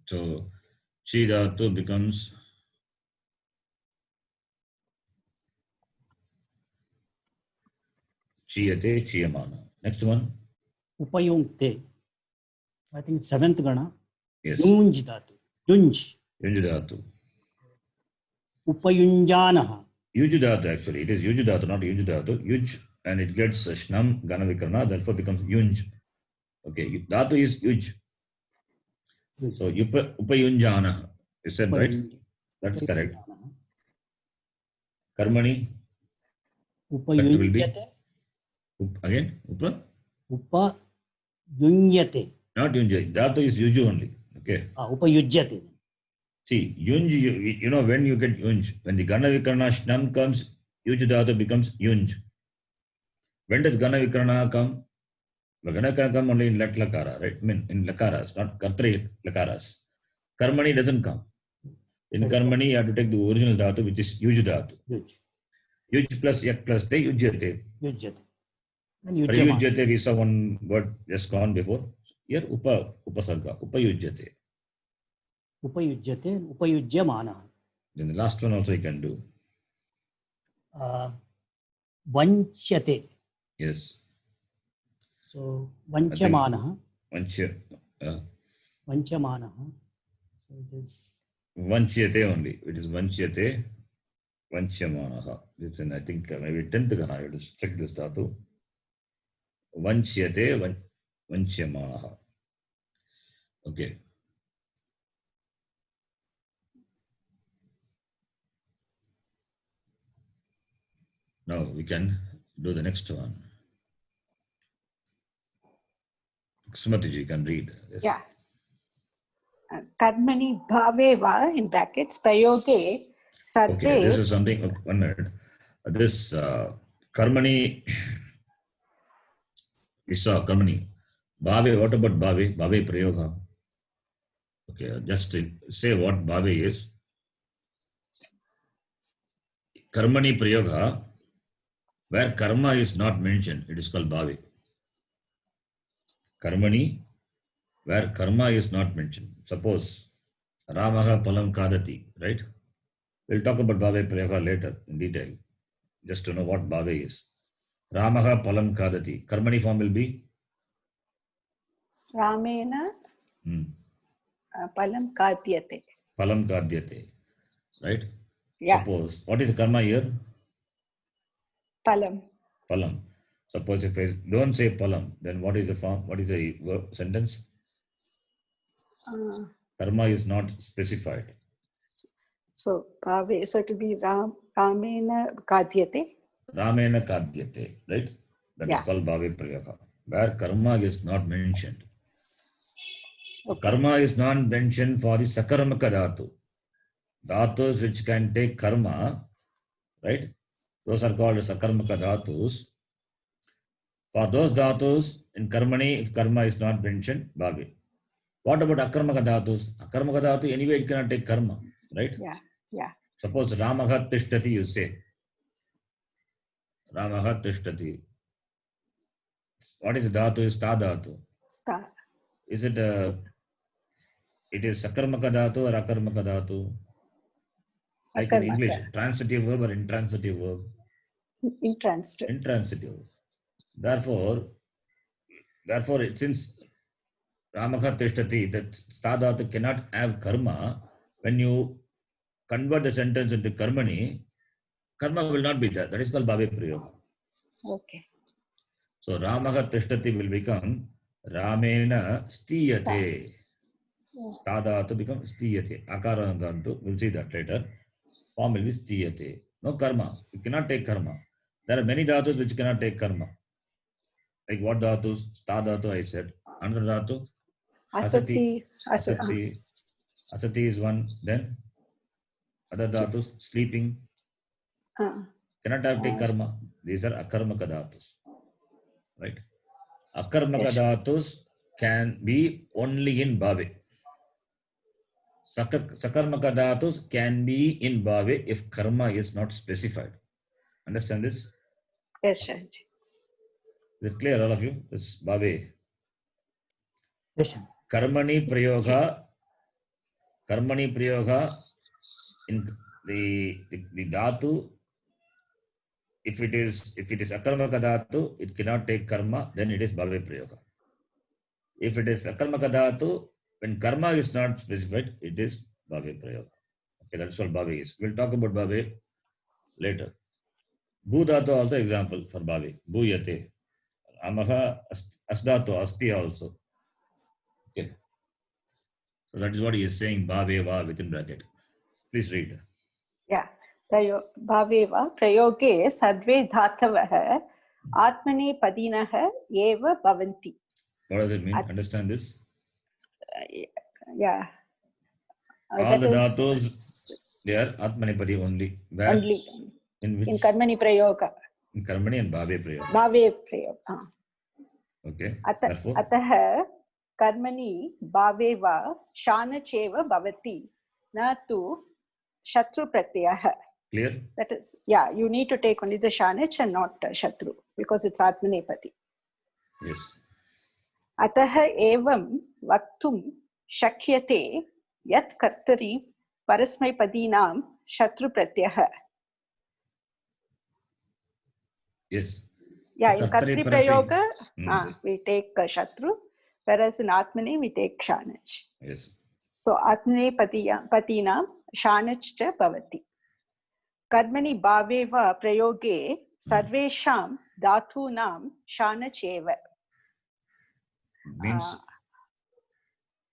So, chi dhatu becomes chiyate, chiyamana. Next one. Upayunkte. I think 7th gana. Yes. Yunj dhatu. Yunj. Yunj dhatu. Upayunjanaha. Yuj dhatu actually. It is yuj dhatu, not yuj dhatu. Yuj, and it gets shnam, gana vikarna, therefore becomes yunj. Okay, dhatu is yuj. So upayunjana. You said right? That's correct. Karmani. Upayunjate. Again, Upayunjate. not yunj. Dhatu is yuju only. Okay. Upayujyate. See, yunj, you know when you get yunj, when the gana vikarna shnam comes, yuj dhatu becomes yunj. When does gana vikarna come? The gana vikarna come only in lat lakara, right? I mean, in lakaras, not kartri lakaras. Karmani doesn't come. In karmani, you have to take the original dhatu, which is yuj dhatu. Yuj. Yuj plus yak plus te, yujyate. Yujyate. Prayujyate, we saw one word just gone before. Here, upasarga, upayujyate. Upayujyate. Upayujyamana. Then the last one also you can do. Vanchyate. Yes. So, vanchamanaha. Vanchyate. Vanchamanaha. So, it is. Vanchyate only. It is vanchyate. Vanchyamanaha. This is, I think, maybe 10th gana. You just check this dhatu. Vanchyate. Vanchyamanaha. Okay. Now we can do the next one. Sumati ji, you can read. Yes. Yeah. Karmani bhave va in brackets prayoge sarve. Okay, this is something. Okay, 1 minute. This karmani. We saw karmani. Bhave. What about bhave? Bhave prayoga. Okay, just to say what bhave is. Karmani prayoga. Where karma is not mentioned, it is called bhave. Karmani, where karma is not mentioned. Suppose Ramaha palam kadati, right? We'll talk about bhave prayoga later in detail, just to know what bhave is. Ramaha palam kadati. Karmani form will be? Ramena palam kadyate. Palam kadyate, right? Yeah. Suppose, what is karma here? Palam. Palam. Suppose if I don't say palam, then what is the form? What is the sentence? Karma is not specified. So, bhave, so it will be Ramena kadyate. Ramena kadyate, right? That is called bhave prayoga. Where karma is not mentioned. Okay. Karma is not mentioned for the sakarmaka dhatu. Dhatus which can take karma, right? Those are called sakarmaka dhatus. For those dhatus in karmani, if karma is not mentioned, bhave. What about akarmaka dhatus? Akarmaka dhatu, anyway, it cannot take karma, right? Yeah, yeah. Suppose Ramaha tishtati, you say. Ramaha tishtati. What is dhatu? Is sta dhatu. Sta. Is it it is sakarmaka dhatu or akarmaka dhatu? Like in English, transitive verb or intransitive verb? Intransitive. Intransitive. Therefore, since Ramaha tishtati, that sta dhatu cannot have karma, when you convert the sentence into karmani, karma will not be there. That is called bhave prayoga. Okay. So Ramaha tishtati will become Ramena stiyate. Sta dhatu becomes stiyate. Akarangantu, we'll see that later. Form will be stiyate. No karma. You cannot take karma. There are many dhatus which cannot take karma. Like what dhatus? Sta dhatu I said. Another dhatu? Asati. Asati. Asati is one. Then other dhatus, sleeping. Cannot have take karma. These are akarmaka dhatus. Right? Akarmaka dhatus can be only in bhave. Sakarmaka dhatus can be in bhave if karma is not specified. Understand this? Yes, Shahaji. Is it clear, all of you? This bhave. Yes, sir. Karmani prayoga in the dhatu. If it is akarmaka dhatu, it cannot take karma. Then it is bhave prayoga. If it is akarmaka dhatu, when karma is not specified, it is bhave prayoga. Okay, that's what bhave is. We'll talk about bhave later. Bhu dhatu also example for bhave. Bhuyate. Amaha asdhatu asti also. Okay. So that is what he is saying. Bhaveva within bracket. Please read. Yeah. Bhaveva prayoge sarve dhatavah atmane padinah eva bhavanti. What does it mean? Understand this? Yeah. All the that is dhatus, they are atmanipadi only. Where? only In which? in karmani prayoga. In karmani and bhave prayoga. Bhave prayoga. Okay. Atah Therefore, कर्मणि भावे वा शानचेव भवति न तु shatru pratyaya. clear? That is, yeah, you need to take only the shanach and not shatru because it's atmanepati. Yes. अतः एवं वक्तुं शक्यते यत् कर्तरि परस्मैपदीनां शत्रु प्रत्ययः. Yes. Yeah, in Kartri Prayoga, we take Shatru, whereas in Atmane we take Shanach. Yes. So Atmane Patinam Shanach cha Bhavati. Karmani Bhaveva Prayoge Sarvesham Dhatunam Shanach eva. Means?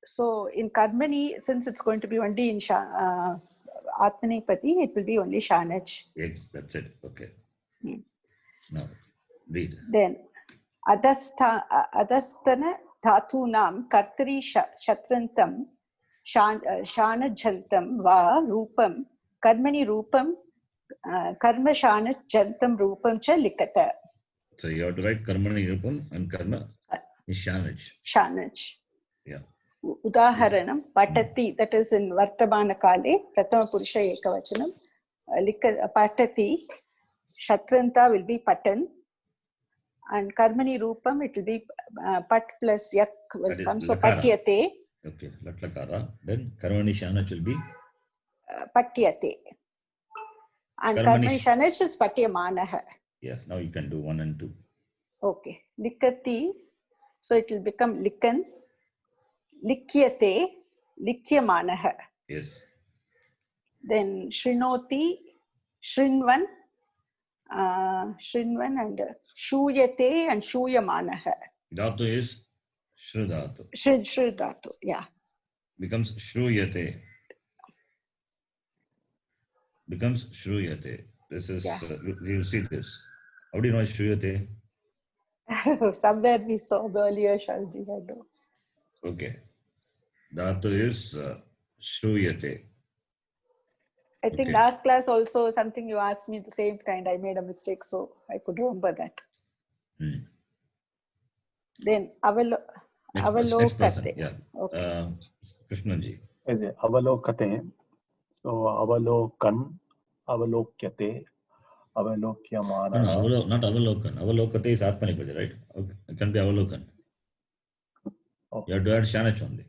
So in Karmani, since it's going to be only in Atmane Pati, it will be only Shanach. Yes, that's it. Okay. Now, read. Then, adastana dhatunam kartari shatrantam shanajantam va rupam karmani rupam karma shanajantam rupam cha likata. So you have to write karmani rupam and karma is shanach. Shanach. Yeah. Udaharanam patati, that is in Vartamana Kale, Pratama Purusha Ekavachanam. Patati, Shatranta will be patan. And karmani rupam, it will be pat plus yak will come. So patyate. Okay, latlakara. Then karmani shanach will be? Patyate. And karmani shanach is patyamanaha. Yes, now you can do 1 and 2. Okay. Likati, so it will become likan. Likyate, likyamanaha. Yes. Then shrinoti, shrinvan. Shrinvan and shuyate and shuyamanaha. Dhatu is shru dhatu. Shru dhatu, yeah. Becomes shruyate. Becomes shruyate. This is, we will see this. How do you know shruyate? Somewhere we saw earlier, Shalji, I know. Okay. Dhatu is shruyate. I think last class also something you asked me the same kind. I made a mistake, so I could remember that. Then next person. Yeah. Okay. Krishnaji. Is it avalokate? So avalokan, avalokyate, avalokyamana. No, not avalokan. Avalokate is atmanipadi, right? Okay. It can be avalokan. Okay. You have to add shanach only.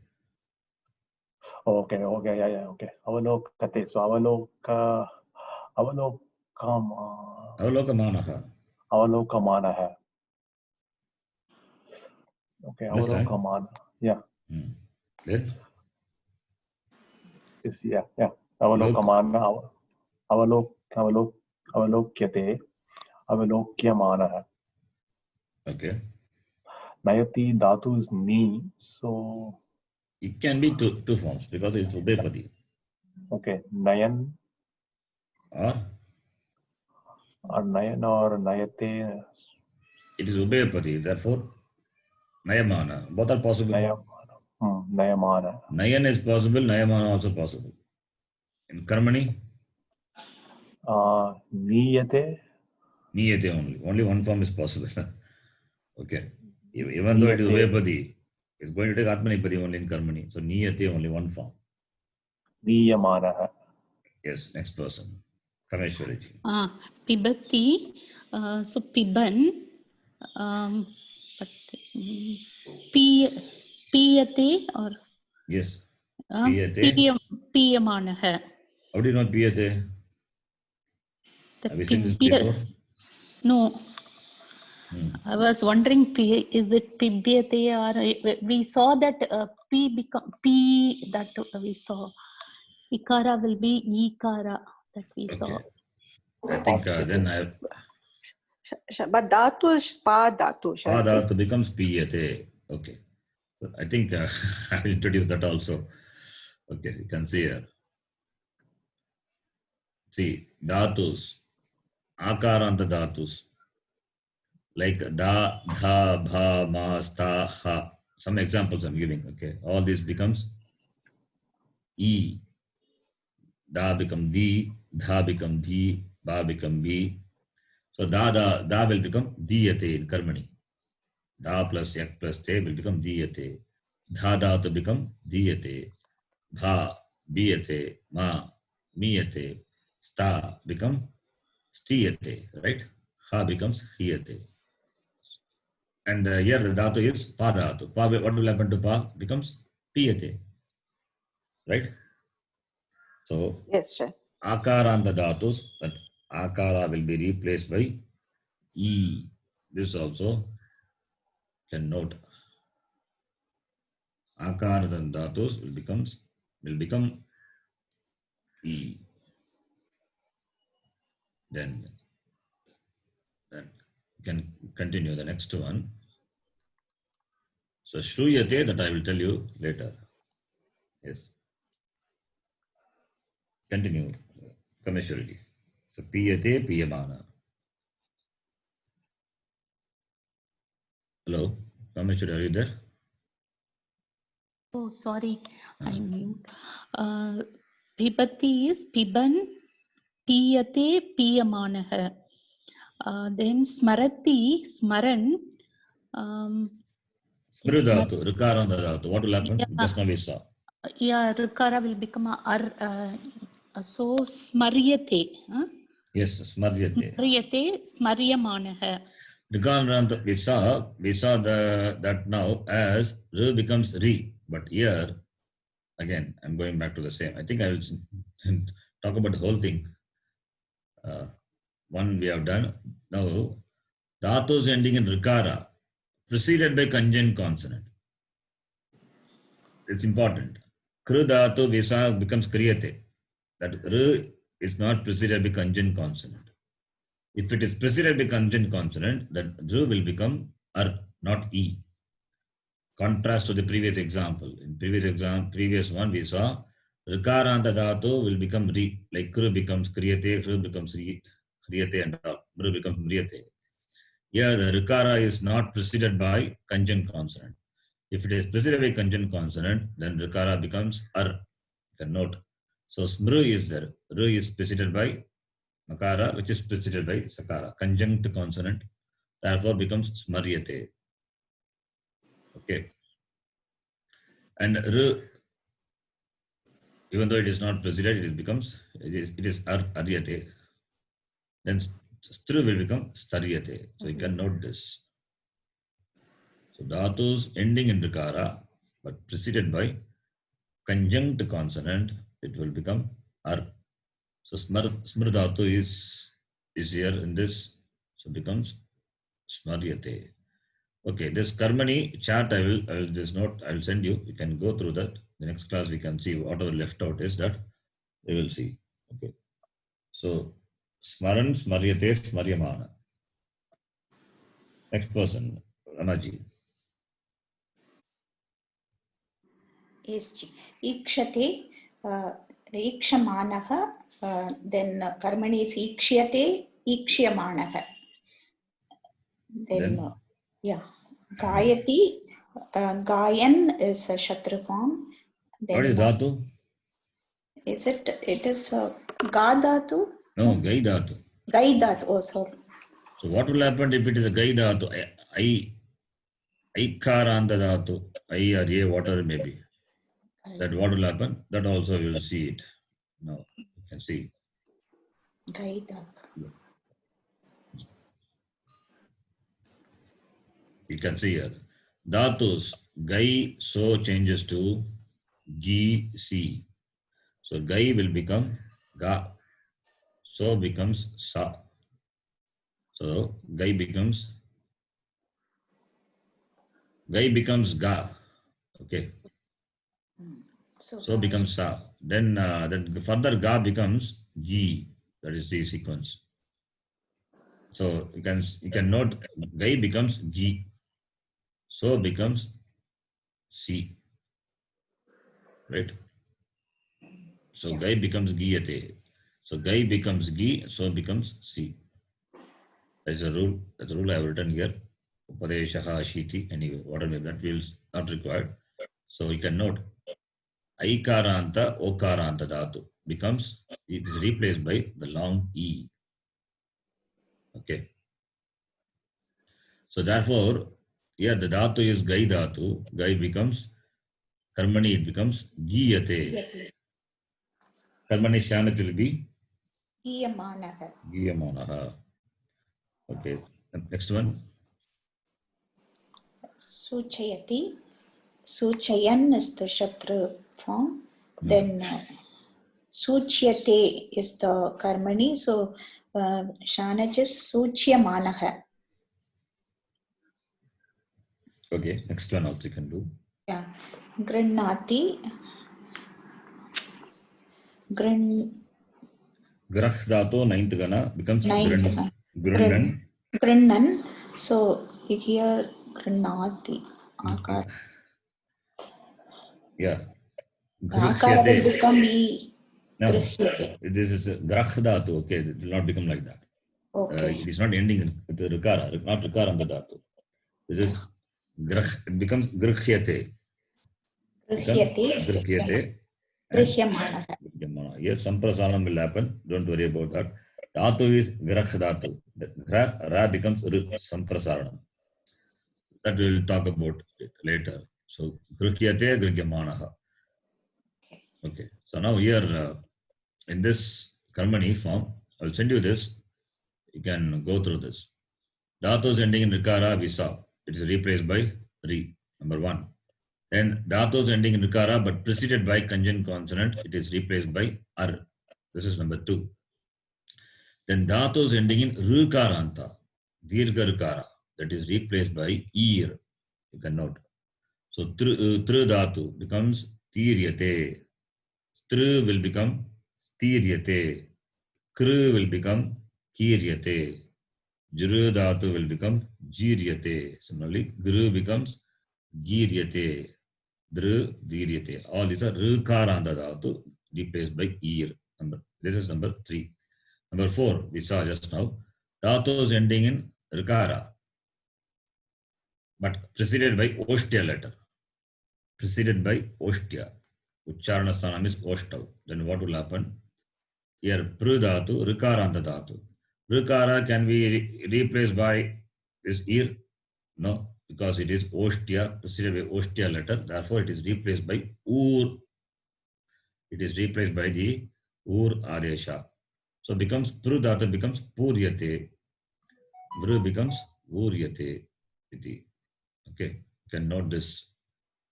Okay, yeah, okay. Avalokate. So Avalokamanaha. Avalokamanaha. Okay, Understand? avalokamana. Yeah. Then? Yes, yeah. Avalokamana. Avalokyate. Avalokyamanaha. Okay. Nayati dhatu is ni, so it can be two forms because it's ubepadi. Okay, nayan Or nayan or nayate. It is ubepadi, therefore nayamana. Both are possible. Nayamana. Nayan is possible, nayamana also possible. In karmani? Niyate. Niyate only one form is possible. Okay. Even though it is ubepadi, it's going to take atmanipadi only in karmani. So niyate only one form. Diyamanaha. Yes, next person. Kameshwari ji. Pibati. So piban. But piyate or Yes. Piyate. piyamanaha. How do you know piyate? Have you seen this before? No. I was wondering, is it pibyate or we saw that p become p that we saw. Ikara will be ikara that we saw. I think then I. But dhatu is pa dhatu. Pa dhatu becomes piyate. Okay. So I think I will introduce that also. Okay, you can see here. See, dhatus, akaranta dhatus, like da, dha, bha, ma, sta, ha. Some examples I'm giving. Okay, all this becomes e. Da become di, dha become di, ba become bi. So da will become diyate in karmani. Da plus yak plus te will become diyate. Dha to become diyate. Bha, biyate, ma, miyate. Sta become stiyate, right? Ha becomes hiyate. And here the dhatu is pa dhatu. Pa, what will happen to pa? Becomes piyate, right? So, yes, sir. Akaranta dhatus, that akara will be replaced by e. This also can note. Akaranta dhatus will become e. Then you can continue the next one. So shruyate, that I will tell you later. Yes. Continue. Kameshwari. So piyate, piyamana. Hello, Kameshwari, are you there? Oh, sorry, I mute. Pibati is piban, piyate, piyamanaha. Then smarati, smaran. Smridhatu, rikaranta dhatu. What will happen? Yeah. Just now we saw. Yeah, rikara will become a so smaryate. Yes, smaryate. Smaryate, smaryamanaha. Rikaranta, we saw that now as re becomes re. But here, again, I'm going back to the same. I think I will talk about the whole thing. One we have done. Now, dhatus ending in rikara, preceded by conjunct consonant. It's important. Kru dhatu visa becomes kriyate. That r is not preceded by conjunct consonant. If it is preceded by conjunct consonant, then r will become r, not e. Contrast to the previous example. In previous one we saw rikaranta dhatu will become re, like kru becomes kriyate, kru becomes kriyate, and r becomes mriyate. Here the rikara is not preceded by conjunct consonant. If it is preceded by conjunct consonant, then rikara becomes ar. You can note. So smru is there. Ru is preceded by makara, which is preceded by sakara. Conjunct consonant, therefore becomes smaryate. Okay. And r, even though it is not preceded, it is ar, aryate. Then stru will become staryate. So you can note this. So dhatus ending in rikara, but preceded by conjunct consonant, it will become ar. So smr dhatu is here in this, so becomes smaryate. Okay, this karmani chart I will just note, I will send you. You can go through that. The next class we can see whatever left out is that we will see. Okay. So smaran, smaryate, smaryamana. Next person, Ramaji. Yes, ikshate, ikshamaanaha, then karmani is ikshyate, ikshyamanah. Then yeah, gayati, gayan is a shatru form. What is dhatu? Is it? It is ga dhatu? No, gai dhatu. Gai dhatu. Oh, sorry. So what will happen if it is a gai dhatu? Aikaranta dhatu. I or a, whatever it may be. That what will happen? That also you will see it. Now you can see. Gai dhatu. You can see here. Dhatus, gai so changes to gi si. So gai will become ga. So becomes sa. So gai becomes ga. Okay. So becomes sa. Then that further ga becomes gi. That is the sequence. So you can note gai becomes gi. So becomes si. Right? So gai becomes giyate. So gai becomes gi, so becomes si. There's a rule. That's a rule I have written here. Upadeshaha ashiti. Anyway, whatever that feels not required. So you can note aikaranta okaranta dhatu becomes, it is replaced by the long e. Okay. So therefore, here the dhatu is gai dhatu. Gai becomes karmani, it becomes giyate. Karmani shanat will be Giyamanaha. giyamanaha. Okay. Next one. Suchayati. Suchayan is the Shatru form. Then Suchyate is the Karmani. So Shanaj is Suchyamanaha. Okay. Next one also you can do. Yeah. Grinnati. Grah dhatu, ninth gana, becomes Ninth grinnan. Grinnan. So here Grinnati. Akar. Yeah. Akara will become E. No, Grhyate. this is grah dhatu. Okay, it will not become like that. Okay. It is not ending with the rikara, not rikaranta dhatu. This is grah. It becomes grhyate. Grhyate. Grhyamanaha. Yes, samprasanam will happen. Don't worry about that. Dhatu is grah dhatu. Ra becomes samprasaranam. That we will talk about it later. So grhyate grhyamanaha. Okay. So now here in this karmani form, I will send you this. You can go through this. Dhatus ending in rikara we saw. It is replaced by ri. Number one. Then dhatus ending in rikara but preceded by conjunct consonant, it is replaced by ar. This is number two. Then dhatus ending in rukaranta, dirgha rikara, that is replaced by ir. You can note. So tru dhatu becomes tiryate. Stru will become stiryate. Kru will become kiryate. Jru dhatu will become jiryate. Similarly, gru becomes giryate. Dru, diryate. All these are rukaranta dhatu replaced by ir. This is number three. Number four, we saw just now. Dhatus ending in rikara, but preceded by oshtya letter. Preceded by oshtya. Ucharana sthanam is oshtav. Then what will happen? Here, pru dhatu, rikaranta dhatu. Rikara can be replaced by this ir? No, because it is oshtya, preceded by oshtya letter. Therefore, it is replaced by ur. It is replaced by the ur adesha. So becomes pru dhatu becomes puryate. Bru becomes uryate. Okay, you can note this.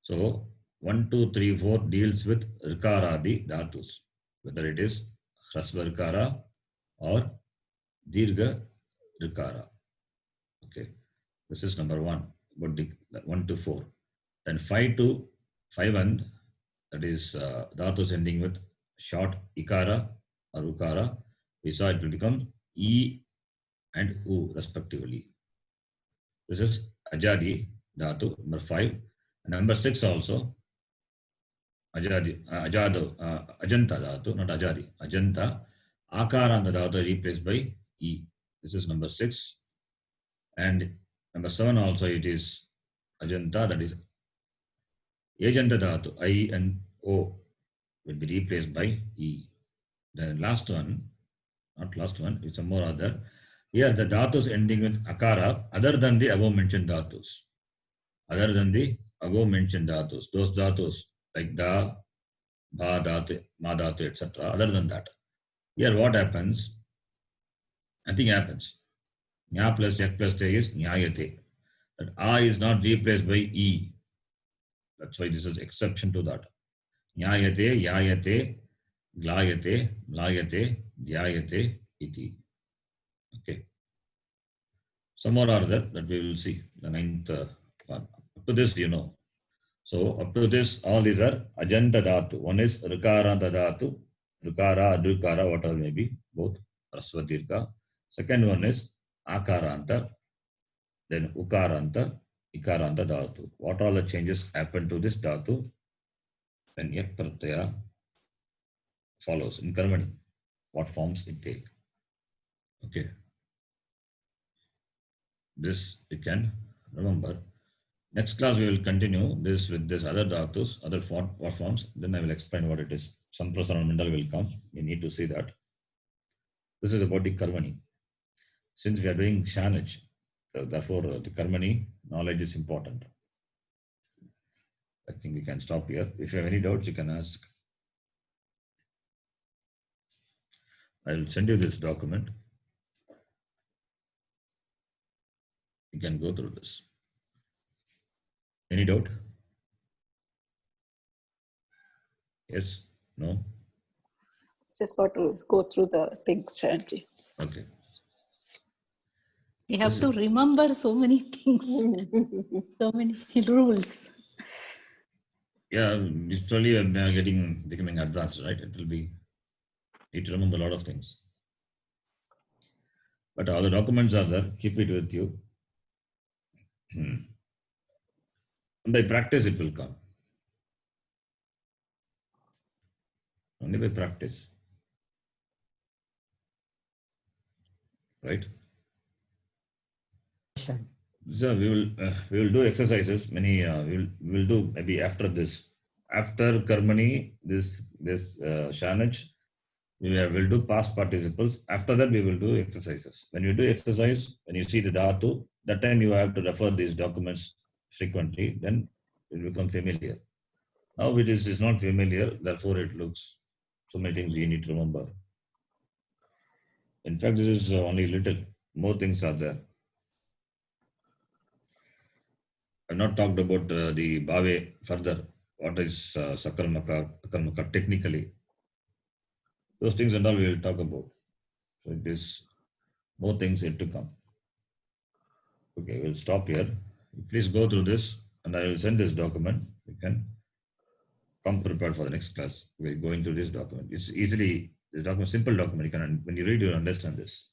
So 1, 2, 3, 4 deals with rikaradi dhatus, whether it is hrasva rikara or dirgha rikara. Okay, this is number one. About 1 to 4. Then 5 to 5 and that is dhatus ending with short ikara or ukara. We saw it will become e and u respectively. This is ajadi dhatu, number 5. And number 6 also ajadi, ajanta dhatu, not ajadi, ajanta akaranta dhatu replaced by e. This is number 6. And number 7 also it is ajanta, that is ejanta dhatu, I and o will be replaced by e. Then last one, not last one, it's a more other. Here the dhatus ending with akara other than the above mentioned dhatus. Other than the above mentioned dhatus. Those dhatus like da, bha dhatu, ma dhatu, etc. Other than that, here what happens? Nothing happens. Nya plus yak plus te is nyayate. That a is not replaced by e. That's why this is exception to that. Nyayate, yayate, glayate, mlayate, dhyayate, iti. Okay. Some more are there that we will see. The ninth one. Up to this, you know. So up to this, all these are ajanta dhatu. One is rikaranta dhatu, rikara, adrikara, whatever may be, both rasva dirgha. Second one is akaranta, then ukaranta, ikaranta dhatu. What all the changes happen to this dhatu when yak pratyaya follows in karmani? What forms it take? Okay. This you can remember. Next class we will continue this with this other dhatus, other forms. Then I will explain what it is. Samprasarana mandal will come. You need to see that. This is about the karmani. Since we are doing shanaj, therefore the karmani knowledge is important. I think we can stop here. If you have any doubts, you can ask. I will send you this document. You can go through this. Any doubt? Yes? No? Just got to go through the things, Sharanji. Okay. We have to remember so many things, so many rules. Yeah, literally we are becoming advanced, right? It will be, need to remember a lot of things. But all the documents are there, keep it with you. And by practice it will come. Only by practice. Right? So we will do exercises. Many we will do maybe after this. After karmani, this shanaj, we will do past participles. After that, we will do exercises. When you do exercise, when you see the dhatu, that time you have to refer these documents frequently. Then it will become familiar. Now it is not familiar. Therefore, it looks so many things you need to remember. In fact, this is only little. More things are there. I've not talked about the bhave further. What is sakarmaka, akarmaka technically. Those things and all we will talk about. So it is more things yet to come. Okay, we'll stop here. Please go through this and I will send this document. You can come prepared for the next class. We're going through this document. It's easily, this document, simple document. You can, when you read, you'll understand this.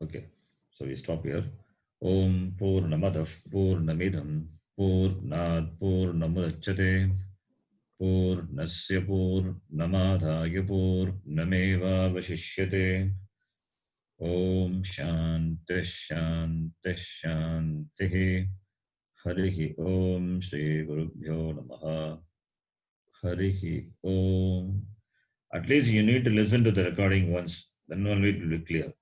Okay, so we stop here. Om Purnamadav Purnamidam Purnat Purnamudachyate Purnasya Purnamadhaya Purnameva Vashishyate. Om Shanti Shanti Shanti. Harihi Om Shri Gurubhyo Namaha. Harihi Om. At least you need to listen to the recording once, then only it will be clear.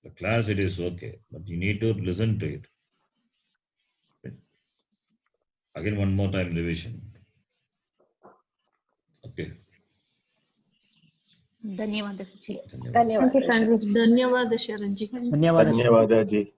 The class, it is okay, but you need to listen to it. Okay. Again, one more time revision. Okay. Dhanyawad ji. Dhanyawad. Dhanyawad Sharanji. Dhanyawad. Dhanyawad ji.